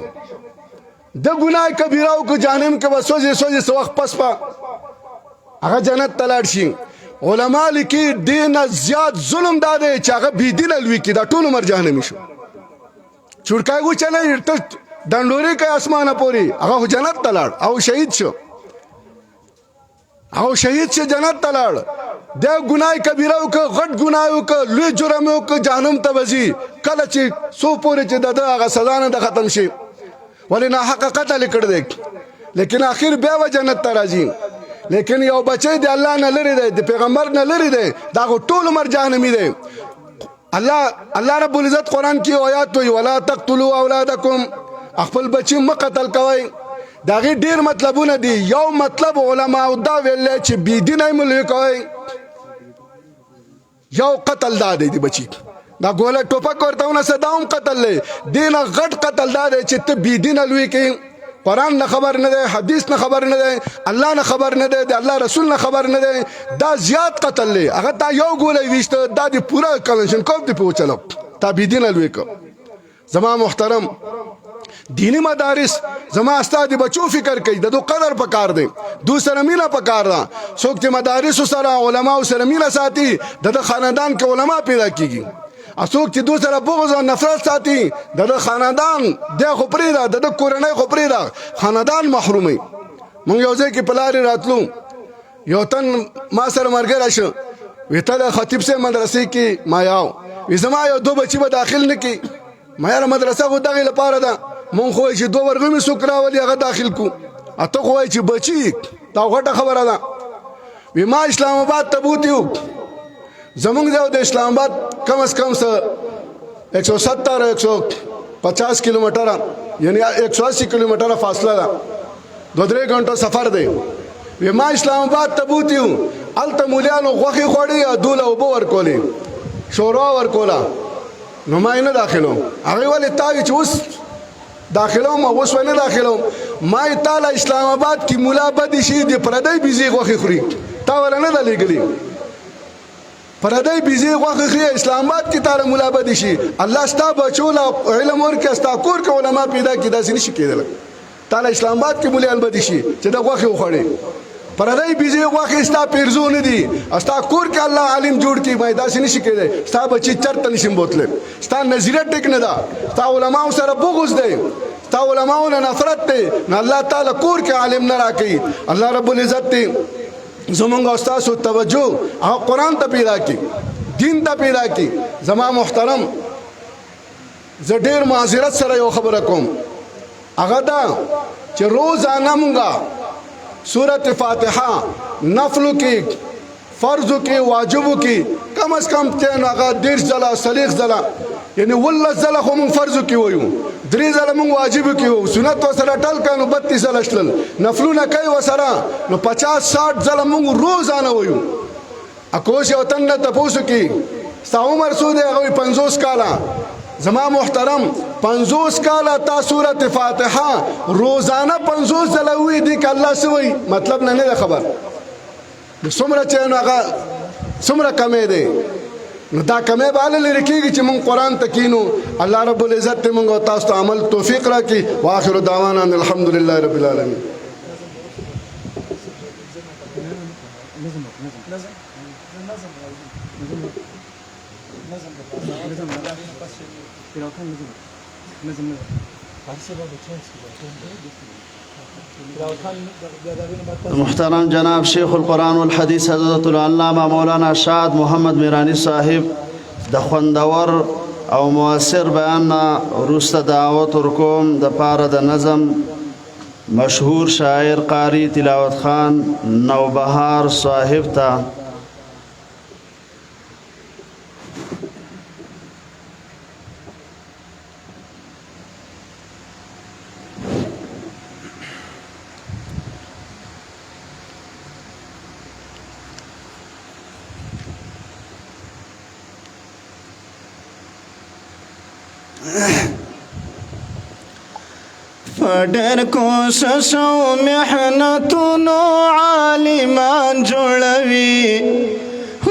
د ګناه کبیره او کو جهنم کې وسوځي سوځي سو وخت پس پا هغه جنت تلاړ شي علما لیکي دین زیات ظلم داده چې هغه بی دین لوي کې دا ټول عمر جهنمی شو چورکای کو چلے ډنډوري کې اسمانه پوري هغه جنت تلاړ او شهید شو او شهید سے جنت تلاړ د ګناي کبیره او غټ ګناي او لوی جرم او جهنم ته وځي کله چې سو پورې چې دغه سزا نه ختم شي ولنا حق قتل کړ دې لیکن اخر بیا و جنت ته راځي لیکن یو بچی دی الله نه لري دی د پیغمبر نه لري دی دا ټول عمر جهنمی دی الله رب العزت قران کې آیات وی ولا تقتلوا اولادکم خپل بچی مقتل کوي داغه ډیر مطلبونه دي یو مطلب علما او دا ویل چې بی دینه ملک کوي یو قتل دادې دی بچی دا ګوله ټوپک ورتهونه صداوم قتل لې دینه غټ قتل دادې چې ته بی دینه لوي کې قران نه خبر نه دی حدیث نه خبر نه دی الله نه خبر نه دی الله رسول نه خبر نه دی دا زیات قتل لې هغه تا یو ګوله ویشته دا دی پورا کنشن کوم دی په چلو تا بی دینه لوي کو زما محترم دینی مدارس زما استاد بچو فکر کوي د دو قدر پکار دی دو سره مینا پکار دا څوک چې مدارس سره علما سره مینا ساتي د خاندان کې علما پیدا کیږي څوک چې دو سره بغض او نفرت ساتي د خاندان د خو پرې دا د کورنۍ خو پرې دا خاندان محرومي مونږ یو ځای کې پلاری راتلو یو تن ما سره ملګری شو وی ته د خطیب صاحب مدرسې کې ما یاو وی زما یو 2 بچي به داخل نه کړي ما یاره مدرسه خو دغې لپاره ده مونږ خو وایي چې 2 ورغوي مې څوک راولي هغه داخل کړو ته خو وایي چې بچي دا غټه خبره ده وی ما اسلام آباد ته بوتي وو زمونږ د اسلام آباد کم از کم 170 150 کیلومتره یعنی 180 کیلومتره فاصله ده 2-3 غنټو سفر دی وی ما اسلام آباد ته بوتي وو هلته مولیانو غوښې خوړې یا دوله اوبه ورکولې شوروا ورکوله نو ما یې نه داخلوم هغې ولې تا وي چې اوس داخلوم او اوس نه داخلوم ما یې تا له اسلام آباد کې مولا بدې شي د پردی بیزې غوښې خوري تا وله نه ده لیږلي پردی بیزې غوښې خوري اسلام آباد کې تا له مولا بدې شي الله ستا بچو له علم ورکړي ستا کور کې علما پیدا کړي داسې نشي کېدلی تا له اسلام آباد کې مولیان بدې شي چې د غوښې وخوړې پردی بیزې غوښې ستا پیرزو نه دي ستا کور کې الله عالم جوړ کړي ما داسې نشي کېدی ستا بچي چرته نشي بوتلی ستا نظریه ټیک نه ده ستا علماو سره بغض دی ستا علماو نه نفرت دی نو الله تعالی کور کې عالم نه راکوي الله رب العزت دی زمونږ او ستاسو توجه هغه قرآن ته پیدا کړي دین ته پیدا کړي زما محترم زه ډېر معذرت سره یو خبره کوم هغه دا چې روزانه مونږه سورت فاتحه نفلو کې فرضو کې واجبو کې کم از کم 30 ځله 40 ځله یعنی 19 ځله خو مونږ فرضو کې وایو 3 ځله مونږ واجبو کې وایو سنت وسره ټل کانو 32 ځله شلل نفلونه کوي وسره نو 50-60 ځله مونږ روزانه وایو اکوش یو تن نه تاسو کې ستا عمر څو دی هغه 50 کاله زما محترم 50 کاله تا سورت فاتحه روزانه 50 ځله وی دي ک الله سوی مطلب نه خبر څومره چې هغه څومره کمې دی نو دا کمې باندې لري کېږي چې مونږ قرآن ته کینو الله رب العزت ته مونږ تاسو ته عمل توفیق راکړي واخر دعوانا الحمدلله رب العالمین
محترم جناب شیخ القرآن والحدیث حضرت العلامہ مولانا شاد محمد میرانی صاحب د خوندور او مؤثر بیان وروسته دعوت ورکوم د پاره د نظم مشهور شاعر قاری تلاوت خان نوبهار صاحب ته
فډر کوشش او محنتونو عالمان جوړوي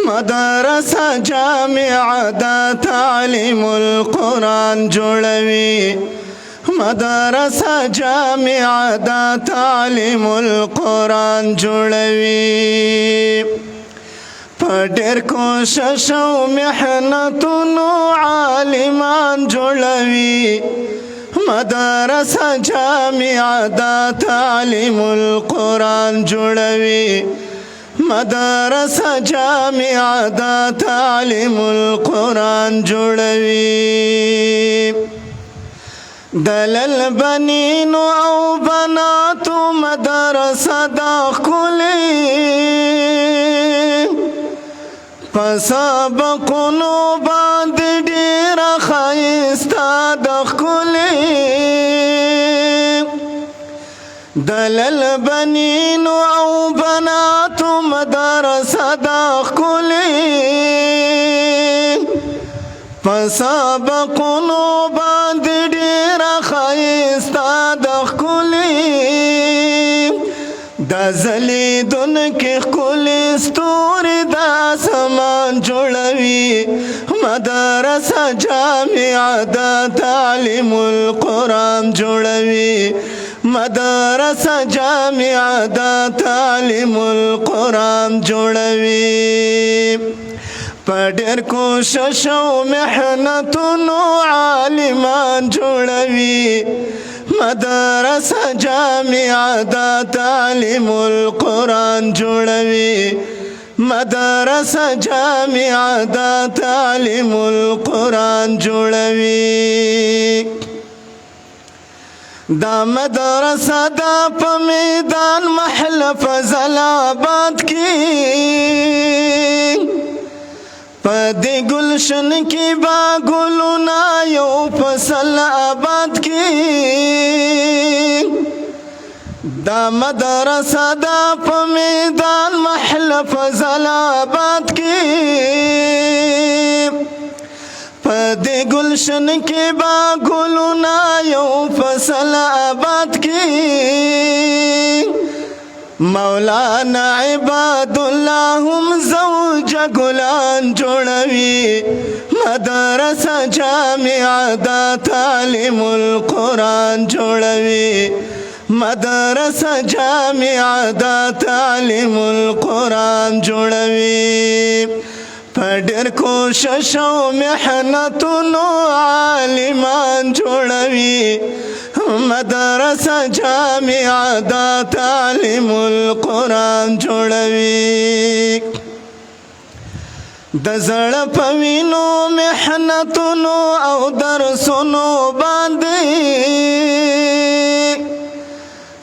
مدرسه جامعه د تعلیم القرآن جوړوي مدرسه جامعه د تعلیم القرآن جوړوي پډر کوشش او محنتونو عالمان جوړوي مدرسه جامعه د تعلیم القرآن جوړوي مدرسه جامعه د تعلیم القرآن جوړوي دلل بنین او بناتو مدرسه د ښکلي پسابقونو باندې ډېره ښایسته د ښکلي دلل بنینو او بناتو مدرسه د ښکلي پسابقونو باندې ډېره ښایسته د ښکلي د ځلېدونکي ښکلي ستوري د اسمان جوړوي مدرسه جامعه د تعلیم القرآن جوړوي مدرسه جامعه د تعلیم القرآن جوړوي په ډېر کوشش او محنتونو عالمان جوړوي مدرسه جامعه دا تعلیم القرآن جوړوي مدرسه جامعه دا تعلیم القرآن جوړوي دا مدرسه دا په میدان محل فضل آباد کی پدې گلشن کې با ګلونا یو فصل آباد کی دا مدرسه دا په میدان محل فضل آباد کی پدې گلشن کې با ګلونا یو فصل آباد کی مولانا عباد الله هم زوج ګلان جوړوي مدرسه جامعه دا تعلیم القرآن جوړوي مدرسه جامعه دا تعلیم القرآن جوړوي پډر کوشش او محنتونو عالمان جوړوي مدرسه جامعه دا تعلیم القرآن جوړوي د زړه په وینو محنتونو او درسونو باندې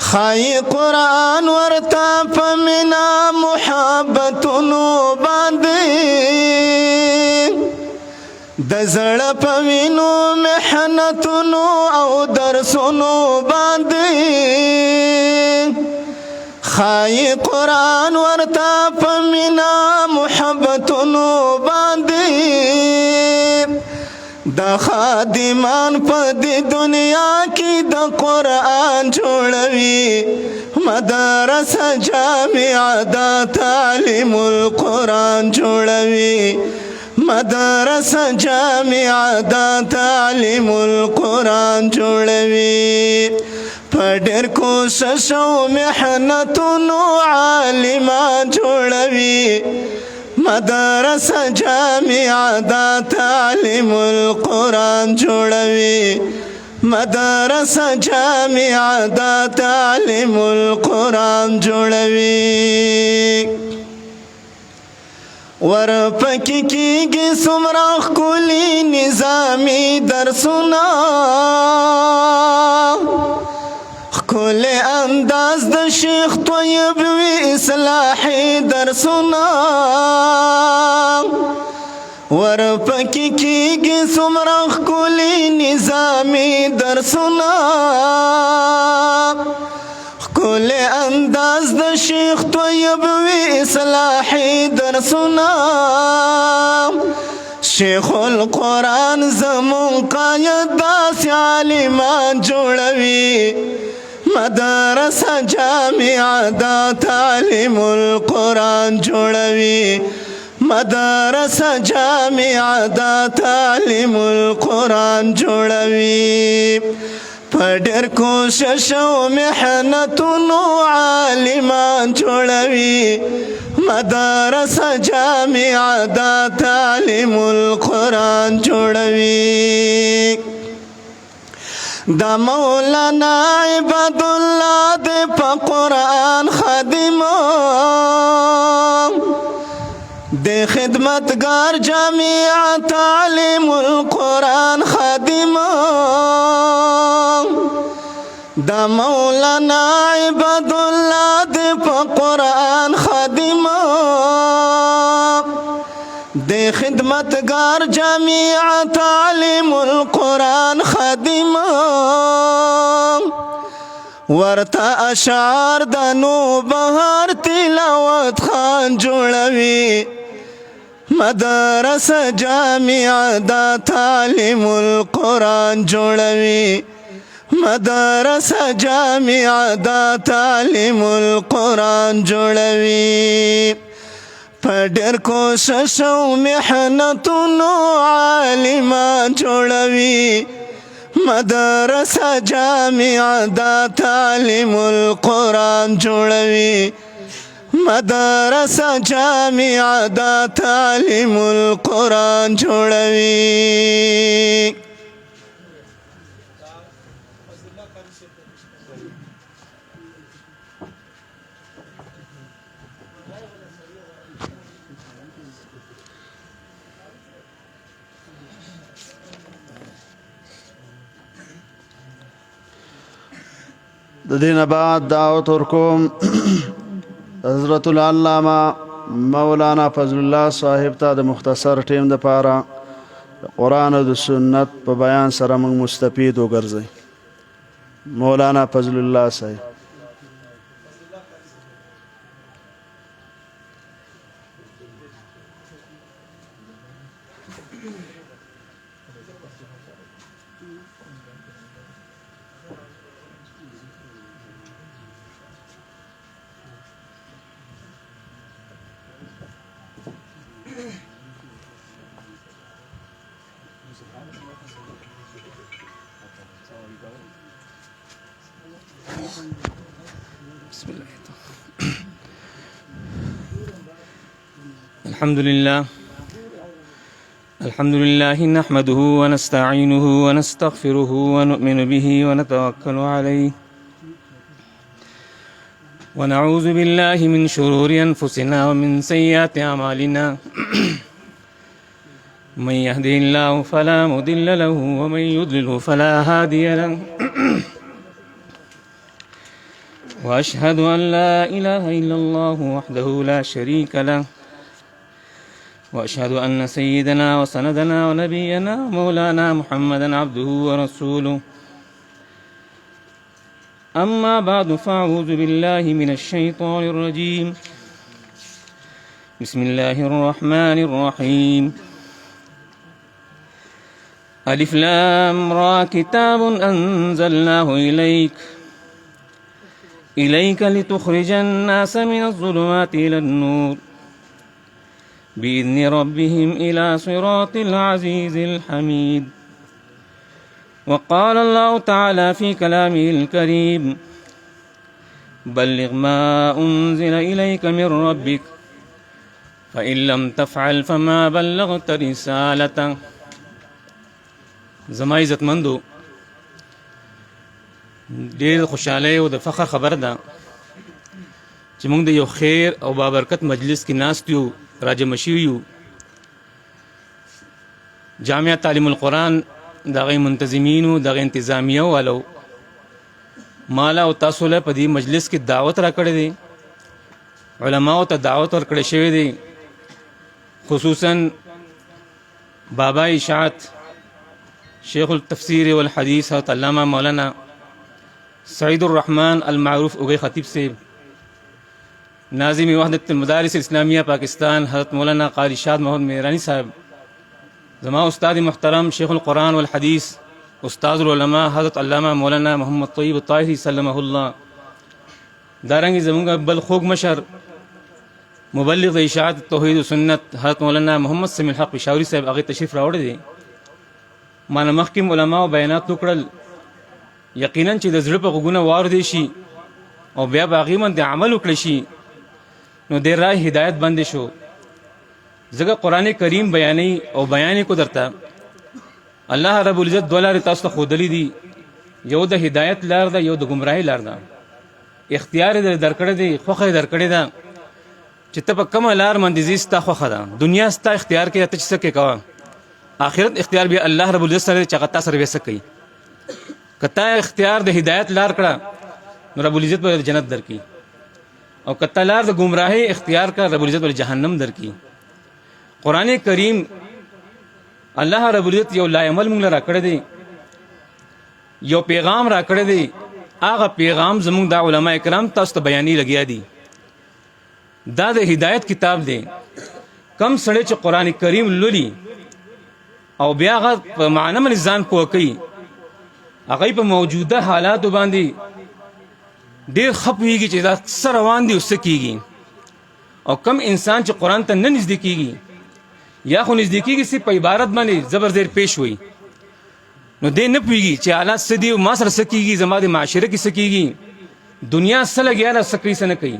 خای قرآن ورته په مینا محبتونو باندې د زړه په وینو محنتونو او درسونو باندې خای قرآن ورته په مینا محبتونو باندې دا خادمان په دې دنیا کې د قرآن جوړوي مدرسه جامعه دا تعلیم القرآن جوړوي مدرسه جامعه دا تعلیم القرآن جوړوي پډر کوشش او محنتونو عالمان جوړوي مدرسه جامعه دا تعلیم القرآن جوړوي مدرسه جامعه دا تعلیم القرآن جوړوي ورپکې کېږي څومره ښکلي نظامي درسونه ښکلی انداز د شیخ طیب وي اصلاحي درسونه ورپکې کېږي څومره ښکلي نظامي درسونه ښکلی انداز د شیخ طیب وي اصلاحي درسونه شیخ القرآن زمون قاید داسې عالمان جوړوي مدرسه جامعه دا تعلیم القرآن جوړوي مدرسه جامعه دا تعلیم القرآن جوړوي پډر کوشش او محنتونو عالمان جوړوي مدرسه جامعه دا تعلیم القرآن جوړوي دا مولانا عباد الله دې په قرآن خادم دې خدمتگار جامعه تعلیم القرآن خادم دا مولانا عباد الله دې په قرآن خادم دې خدمتگار جامعه تعلیم القرآن خادم ورته اشعار د نوبهار تلاوت خان جوړوي مدرسه جامعه دا تعلیم القرآن جوړوي مدرسه جامعه دا تعلیم القرآن جوړوي پډر کوشش او محنتونو عالمان جوړوي مدرسه جامعه دا تعلیم القرآن جوړوي مدرسه جامعه دا تعلیم القرآن جوړوي
د دې نه بعد دعوت ورکوم حضرت العلامه مولانا فضل الله صاحب ته د مختصر ټیم دپاره د قرآن او د سنت په بیان سره موږ مستفید وګرځئ. مولانا فضل الله صاحب.
الحمد لله نحمده ونستعينه ونستغفره ونؤمن به ونتوكل عليه ونعوذ بالله من شرور أنفسنا ومن سيئات أعمالنا من يهده الله فلا مضل له ومن يضلله فلا هادي له وأشهد أن لا إله إلا الله وحده لا شريك له وأشهد أن سيدنا وسندنا ونبينا مولانا محمدا عبده ورسوله. أما بعد فأعوذ بالله من الشيطان الرجيم. بسم الله الرحمن الرحيم. ألف لام را كتاب أنزلناه إليك لتخرج الناس من الظلمات إلى النور بإذن ربهم إلى صراط العزيز الحميد. وقال الله تعالى في كلامه الكريم بلغ ما أنزل إليك من ربك فإن لم تفعل فما بلغت رسالته. زما عزت مندو ډېر خوشاله او د فخر خبر ده چې موږ د یو خیر او بابرکت مجلس کې ناست یو، راجمع شوي یو. جامعه تعلیم القرآن د هغې منتظمینو، د هغې انتظامیه والو مالا او تاسو له په دې مجلس کې دعوت راکړی دی، علماو ته دعوت ورکړی شوی دی، خصوصا بابا اشاعت شیخ التفسیر والحدیث حضرت علامہ مولانا سعید الرحمن المعروف اوگئی خطیب سے، ناظم وحدت المدارس الاسلامیہ پاکستان حضرت مولانا قاری شاد محمد میرانی صاحب، زما استاد محترم شیخ القرآن والحدیث استاد العلماء حضرت علامہ مولانا محمد طیب الطاہری سلمہ اللہ، دارنگی زمونگا بل خوگ مشر مبلغ اشاعت توحید و سنت حضرت مولانا محمد سمیع الحق پشاوری صاحب هغه تشریف راوړی دی. مانه مخکې علماء او بیانات وکړل، یقینا چې د زړه په غوږونه واورېدی شي او بیا په هغې باندې عمل وکړی شي نو دې راه هدایت باندې شو. ځکه قرآن کریم بیانوي او بیان یې کو درته الله رب العزت دوه لارې تاسو ته ښودلي دي، یو د هدایت لار ده، یو د ګمراهۍ لار ده. اختیار یې درکړی دی، خوښه یې درکړې ده چې ته په کومه لار باندې ځې ستا خوښه ده. دنیا ستا اختیار کوي، ته چې څه کوې کوه. آخرت اختیار بیا الله رب العزت سره چې هغه تا سره بیا څه کوي. که تا اختیار د هدایت لار کړه نو رب العزت به جنت درکړي، او که تا لار د ګمراهۍ اختیار کړه رب العزت به جهنم درکړي. قرآن کریم الله رب العزت یو لایعمل موږ له راکړی دی، یو پیغام راکړی دی. هغه پیغام زموږ د علما کرام تاسو ته بیانې لګیا دي. دا د هدایت کتاب دی. کم سړی چې قرآن کریم لولي او بیا هغه په معنی باندې ځان پوه کوي، هغه په موجوده حالاتو باندې ډېر ښه پوهېږي چې دا څه روان دي او څه کېږي. او کم انسان چې قرآن ته نه نږدې کېږي یا خو نږدې کېږي صرف په عبارت باندې زبر زیر پیش وي، نو دی نه پوهېږي چې حالات څه دي او ما سره څه کېږي، زما د معاشره کې څه کېږي، دنیا څه لګیا ده، څه کوي څه نه کوي.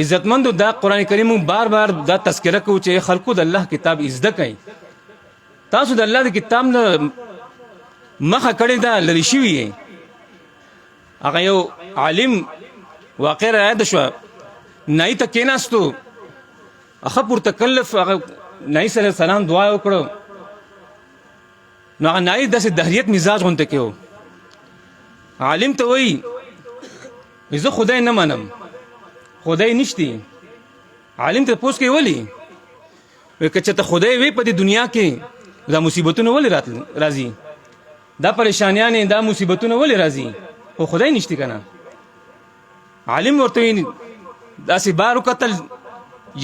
عزتمندو دا قرآن کریم بار بار دا تذکره کوو چې خلکو د الله کتاب زده کوئ. تاسو د الله د کتاب نه مخه کړې ده، لرې شوي یې. هغه یو عالم واقع رایاده شوه، نایي ته کېناستو، هغه پرتکلف هغه نایي صلی الله علیه وسلم دعا وکړو، نو هغه نایي داسې دهریت مزاج غونته کې و. عالم ته وایي زه خدای نه منم، خدای نشتی. عالم ته پوښتنه کوي ولی وای که چېرته خدای وي په دې دنیا کې دا مصیبتونه ولې راځي، دا پریشانیانې دا مصیبتونه ولې راځي، خو خدای نشتی کنه. عالم ورته وایي داسې بار وکتل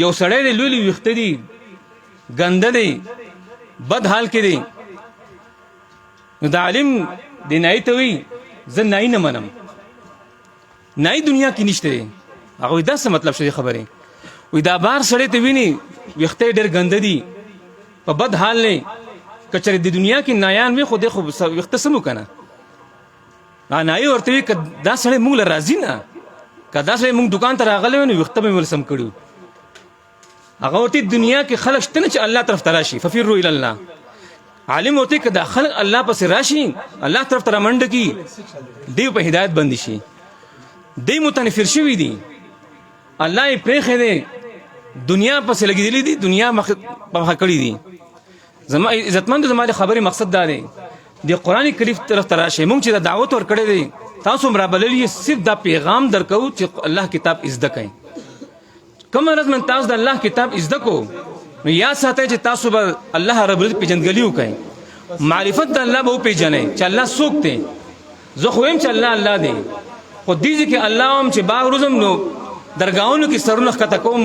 یو سړی دی لولي ویښته دي ګنده دی بد حال کې دی. نو د عالم د نایي ته وایي زه نایي نه منم، نایي دنیا کې نشته دی. هغه وایي دا څه مطلب شو خبرې؟ وایي دا بار سړی ته ویني ویښته ډېر ګنده دي په بد حال نه، که چېرې د دنیا کې نایان وي خو دی خو ویښته سم وکنه. نایي ورته وایي که دا سړی موږ له راځي نه، که دا سړی موږ دکان ته راغلی وی نو ویښته به مې ول سم کړي. هغه ورته دنیا کې خلک شته نه چې الله طرف ته راشي، ففروا الی الله. عالم ورته که دا خلک الله پسې راشي الله طرف ته رامنډه کي دی په هدایت باندې شي. دی متنفر شوي دي، الله یې پرېښی دی دنیا پسې لګېدلي دي، دنیا مخه کړي دي. زما عزتمندو زما د خبرې مقصد دا دی د قرآن کریم طرف ته راشئ. موږ چې دا دعوت ورکړی دی تاسو هم رابللي صرف دا پیغام درکوو چې الله کتاب زده کړئ. کومه ورځ من تاسو د الله کتاب زده کو نو یاد ساتئ چې تاسو به الله رب العزت پیژندګلي وکړئ، معرفت د الله به وپېژنئ چې الله څوک دی. زه خو وایم چې الله دی، خو دې کې الله هم چې باغ روزم نو درګاهونو کې سرونه ښکته کوم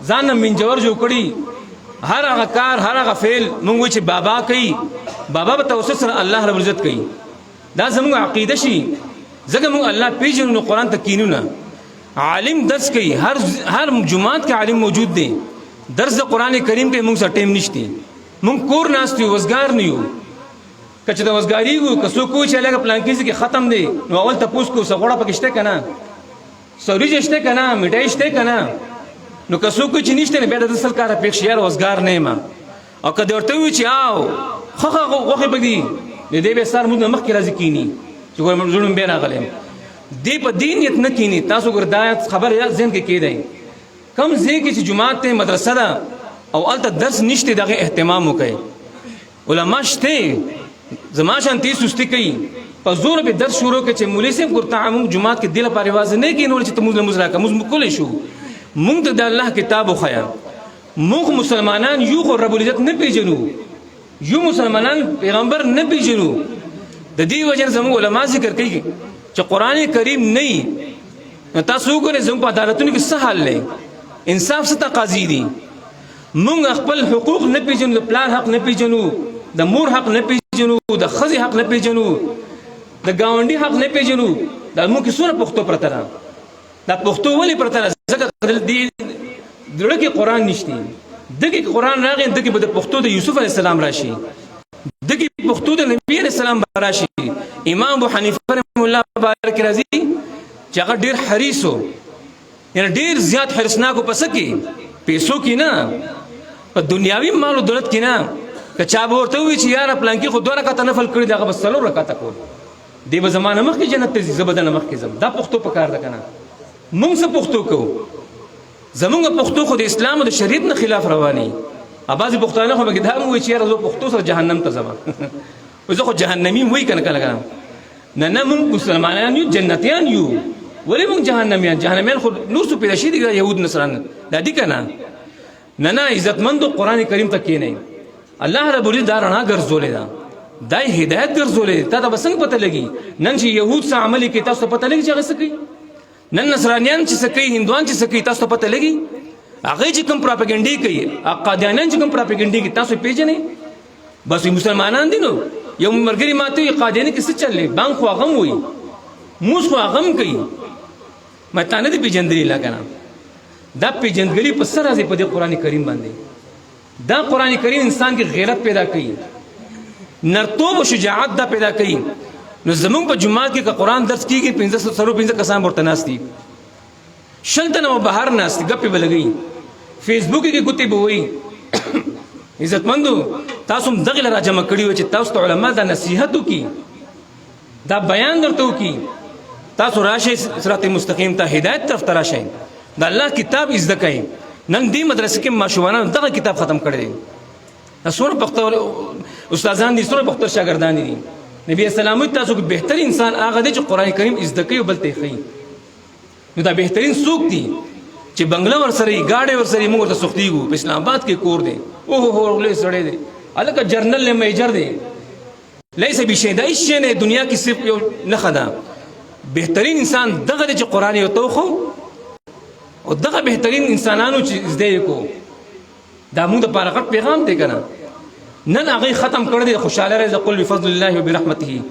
ځان نه منجور جوړ کړي. هر هغه کار هر هغه فعل موږ وایو چې بابا کوي، بابا به توسط سره الله رب العزت کوي. دا زموږ عقیده شي ځکه موږ الله پیژنو نو قرآن ته کینو نه. عالم درس کوي، هر جماعت کې عالم موجود دی، درس د قرآن کریم کې موږ سره ټیم نشته. موږ کور ناست یو وزګار نه یو، که چې د وزګاري وو که څوک وایي چې هلکه پلانکي کې ختم دی نو اول تپوس کو څه غوړه پکې شته که نه، سوریج شته که نه، میټای شته که نه. نو که څوک چې نشته نه بیا د سل کاره پېښ یار وزګار نه یم. او که دې ورته ووایي چې آو ښه غوښې به دي د دې بیا سار مونږ نه مخکې راځي کیني چې ګوره زړه بیا راغلی یم. دې په دې نیت نه کیني. تاسو ګوره دا خبره ذهن کې کېدی کم ځای کې چې جومات دی مدرسه ده او هلته درس نشته د هغې اهتمام وکړئ. علما شته زما شانتې سستي کوي په زور به درس شروع کړي چې مولوي صاحب ګورته موږ جومات کې دې لپاره یوازې نه کېنول چې ته موږ لمونځ راکړه، موږ کولی شو. موږ ته د الله کتاب وښیه. موږ مسلمانان یو خو رب العزت نه پېژنو، یو مسلمانان پیغمبر نه پېژنو. د دې وجه نه زموږ علما ذکر کوي چې قرآن کریم نه وي نو تاسو وګورئ زموږ په عدالتونو کې څه حال دی، انصاف څه تقاضي دي. موږ خپل حقوق نه پېژنو، د پلار حق نه پېژنو، د مور حق نه پېژنو، د ښځې حق نه پېژنو، د ګاونډي حق نه پېژنو. دا موږ کې څومره پښتو پرته ده. دا پښتو ولې پرته ده؟ ځکه دې زړه کې قرآن نشته. دغه قرآن راغی دغه به د پښتو د یوسف علیه السلام راشي، دغه پښتو د نبی علیه السلام راشي. امام ابو حنیفه رحمه الله بارک راضي چې هغه ډېر حریص و، یعنې ډېر زیات حرصناک و په څه کې؟ پیسو کې نه، په دنیاوي مال او دولت کې نه. که چا به ورته ووایي چې یاره پلانکي خو 2 رکعته نفل کړي دي هغه به 4 رکعته کول، دی به زما نه مخکې جنت ته ځي، زه به د نه مخکې ځم. دا پښتو پکار ده که نه؟ موږ څه پښتو کوو؟ زمونږ پښتو خو د اسلام او د شریعت نه خلاف رواني. بعضې پښتانه خو به دا هم وایي چې یاره زه پښتو سره جهنم ته ځم. زه خو جهنمي وایي که نه کله کله. نه موږ مسلمانان یو، جنتیان یو. ولې موږ جهنميان؟ جهنميان خو نور څه پیدا شي دي یهود نصران دا دي که نه؟ نه عزتمندو قرآن کریم ته کښېنئ. الله رب العزت دا رڼا ګرځولې ده، دا یې هدایت ګرځولې ده. تا ته به څنګه پته لګي؟ نن چې یهود څه عملي کوي تاسو ته پته لګي چې هغه څه کوي؟ نن نصرانیان چې څه کوي، هندوان چې څه کوي تاسو ته پته لګي؟ هغه چې کوم پراپګنډي کوي، قادیانیان چې کوم پراپګنډي کوي تاسو پیژنئ؟ بس مسلمانان دي. نو یو ملګري ماته وایي قادیاني کې څه چللی، بانک خو هغه هم وایي، موس خو هغه هم کوي. ما تا نه دي پیژندلي لا که نه؟ دا پیژندګلي په څه راځي؟ په دې قرآن کریم باندې. دا قرآن کریم انسان کې غیرت پیدا کوي، نرتوب او شجاعت دا پیدا کوي. نو زمونږ په جماعت کې که قرآن درس کېږي 15 کسان ورته ناست دي، 100 تنه به بهر ناست دي، ګپې به لګوي، فیسبوک کې ګوتې به وایي. عزتمندو تاسو هم دغې له راجمع کړي وو چې تاسو ته علما دا نصیحت وکړي، دا بیان درته وکړي. تاسو راشئ صراط مستقیم ته، هدایت طرف ته راشئ، د الله کتاب زده کړئ. نن دې مدرسې کې ماشومانو دغه کتاب ختم کړی دی. دا څومره پښتو استادان دي، څومره پښتو شاګردان دي. نبی اسلام تاسو کې بهتر انسان هغه دی چې قرآن کریم زده کوي او بل ته یې ښیي. نو دا بهترین څوک دي چې بنگله ورسره گاډي ورسره موږ ته سختيږو په اسلام آباد کې کور دي او هو له سړې دي الکه جرنل نه میجر دي ليس بشيء دا شي نه دنیا کې صرف یو نه خدا بهترین انسان دغه چې قران یو توخو او دغه بهترین انسانانو چې زده کو دا موږ د پاره پیغام دی کنه نن هغه ختم کړی دی خوشاله رزق قل بفضل الله وبرحمته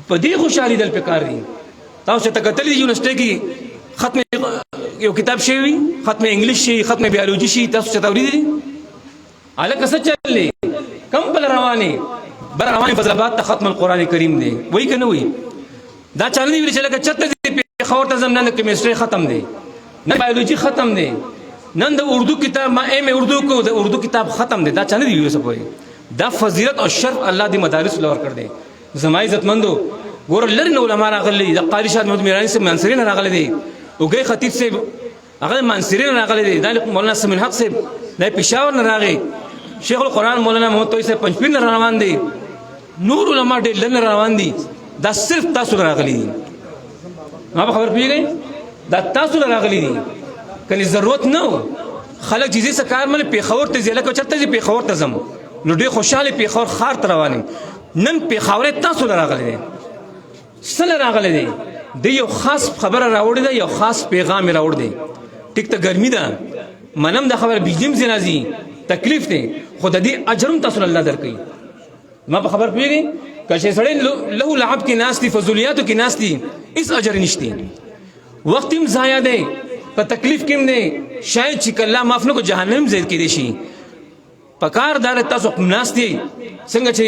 په دې خوشالي دل پکار دي تاسو ته کتلې یونیورسيټي کې ختم یو کتاب شي ختم انګلیش شي ختم بیولوژي شي تاسو ته اورېدي الکه څه چلې کم بل رواني بر رواني فضلات ختم القران کریم دی وای کنه وای دا چل دی چې لکه چته په خور ته زمنه کیمستري ختم دی نه بیولوژي ختم دی نن د اردو کتاب ما ایم اردو کو د اردو کتاب ختم دی دا چنه دی وسه پوي دا فضیلت او شرف الله دی مدارس لور کړ دی زمای عزتمندو ګور لرنه علماء راغلي د قاری شاه محمد میرانی سے منصرین راغلي دي او گئی خطیب سے هغه منصرین راغلي دي د مولانا سمین حق سے د پېښور نه راغی شیخ القرآن مولانا محمد توي سے پنځپیر نه روان دي نور علماء ډېر لن روان دي دا صرف تاسو راغلي دي ما خبر پیږي دا تاسو راغلي دي کله ضرورت نه خلک جزې سکار مله پیښور ته ځله کو چرته چې پیښور ته زم نو ډېر خوشاله پیښور خار ته روانم نن پیښور تاسو راغلي دي سره راغلي دي د یو خاص خبره راوړی دی یو خاص پیغام راوړی دی ټیک ته ګرمي ده منم د خبر بجیم زنازي تکلیف دی خود دې اجرم تاسو الله درکې ما په خبر پیږي کله سړی له لعب کې ناس دي فضولیاتو کې ناس دي اس اجر نشته وخت هم ضایع دی په تکلیف کې نه شاید چې کله معاف نه کو جهنم زید کې دي شي پکار دار تاسو ناس دي څنګه چې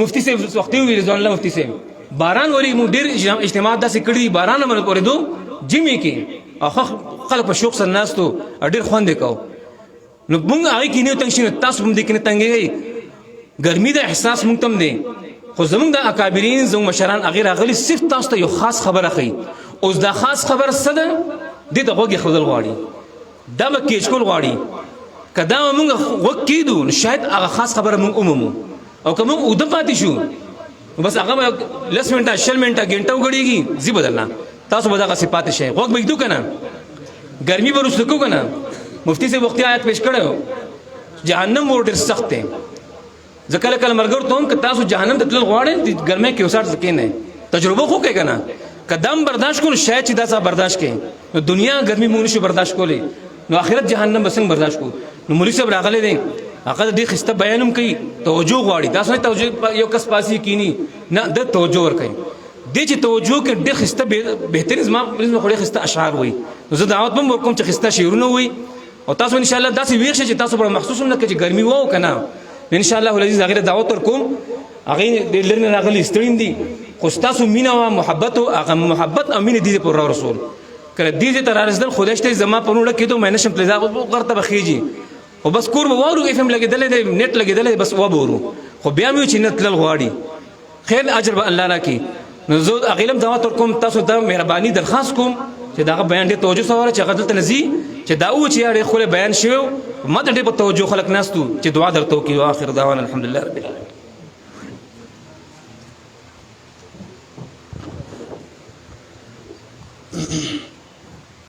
مفتی صاحب وختي وی رضوان الله مفتی صاحب باران وری مو ډیر اجتماع داسې کړی باران مر پورې دو جمی کې اخ خلک په شوق سره ناس ته ډیر خوند وکاو نو موږ هغه کې نه تنګ تاسو هم دې کې نه تنګي ګرمي د احساس مونږ تم دي خو زمونږ د اکابرین زموږ مشران اغیر اغلی صرف تاسو ته یو خاص خبره خي اوس دا خاص خبر صد دې د غوږی خدل غواړي دا به کېچ کول غواړي کدا موږ وک کېدو شاید هغه خاص خبره موږ عمومو او کوم او د پاتې شو بس هغه لس منټه شل منټه غنټه وګړيږي زی بدلنا تاسو به دا صفات شي غوږ بګدو کنه ګرمي ورسته کو کنه مفتی سے وختي آیت پیش کړو جهنم ور ډیر سخت دی ځکه کله مرګور ته هم که تاسو جهنم ته تلل غواړئ ګرمه کې وسات سکینه تجربه خو کې کنه قدم برداشت کول شاید چې دا څه برداشت کې نو دنیا ګرمي مونږ نشو برداشت کولی نو آخرت جهنم بسنګ برداشت کو نو مولوی صاحب راغله دي هغه دې خسته بیانوم کوي توجه غواړي تاسو نه توجه یو کس پاسي کینی نه د توجه ور کوي دې چې توجه کې ډېر خسته بهترین زما خو خسته اشعار وي نو زه دعوت هم ورکوم چې خسته شعرونه وي او تاسو ان شاء الله داسې ویښ شئ چې تاسو پر محسوس نه کړئ چې ګرمي وو کنه ان شاء الله العزيز هغه دعوت ورکوم هغه ډېر لري راغلي ستړین دي خو تاسو مینا او محبت او هغه محبت او مینه دي پر رسول کله دې ته راځدل خدای شته زما په نوړه کېدو مې نشم پلیزا غرته بخیږي او بس کور به وورو اف ام لګیدل دي نت لګیدل بس و بورو خو بیا مې چې نت لل غواړي خیر اجر به الله راکړي نو زه اغلم دعوت ورکوم تاسو ته مهرباني درخواست کوم چې دا بیان دې توجه سواره چې غدل ته نزي چې دا او چې اړ خو بیان شوی ماته دې په توجه خلک ناستو چې دعا درته کوي او اخر دعوانا الحمدلله رب العالمین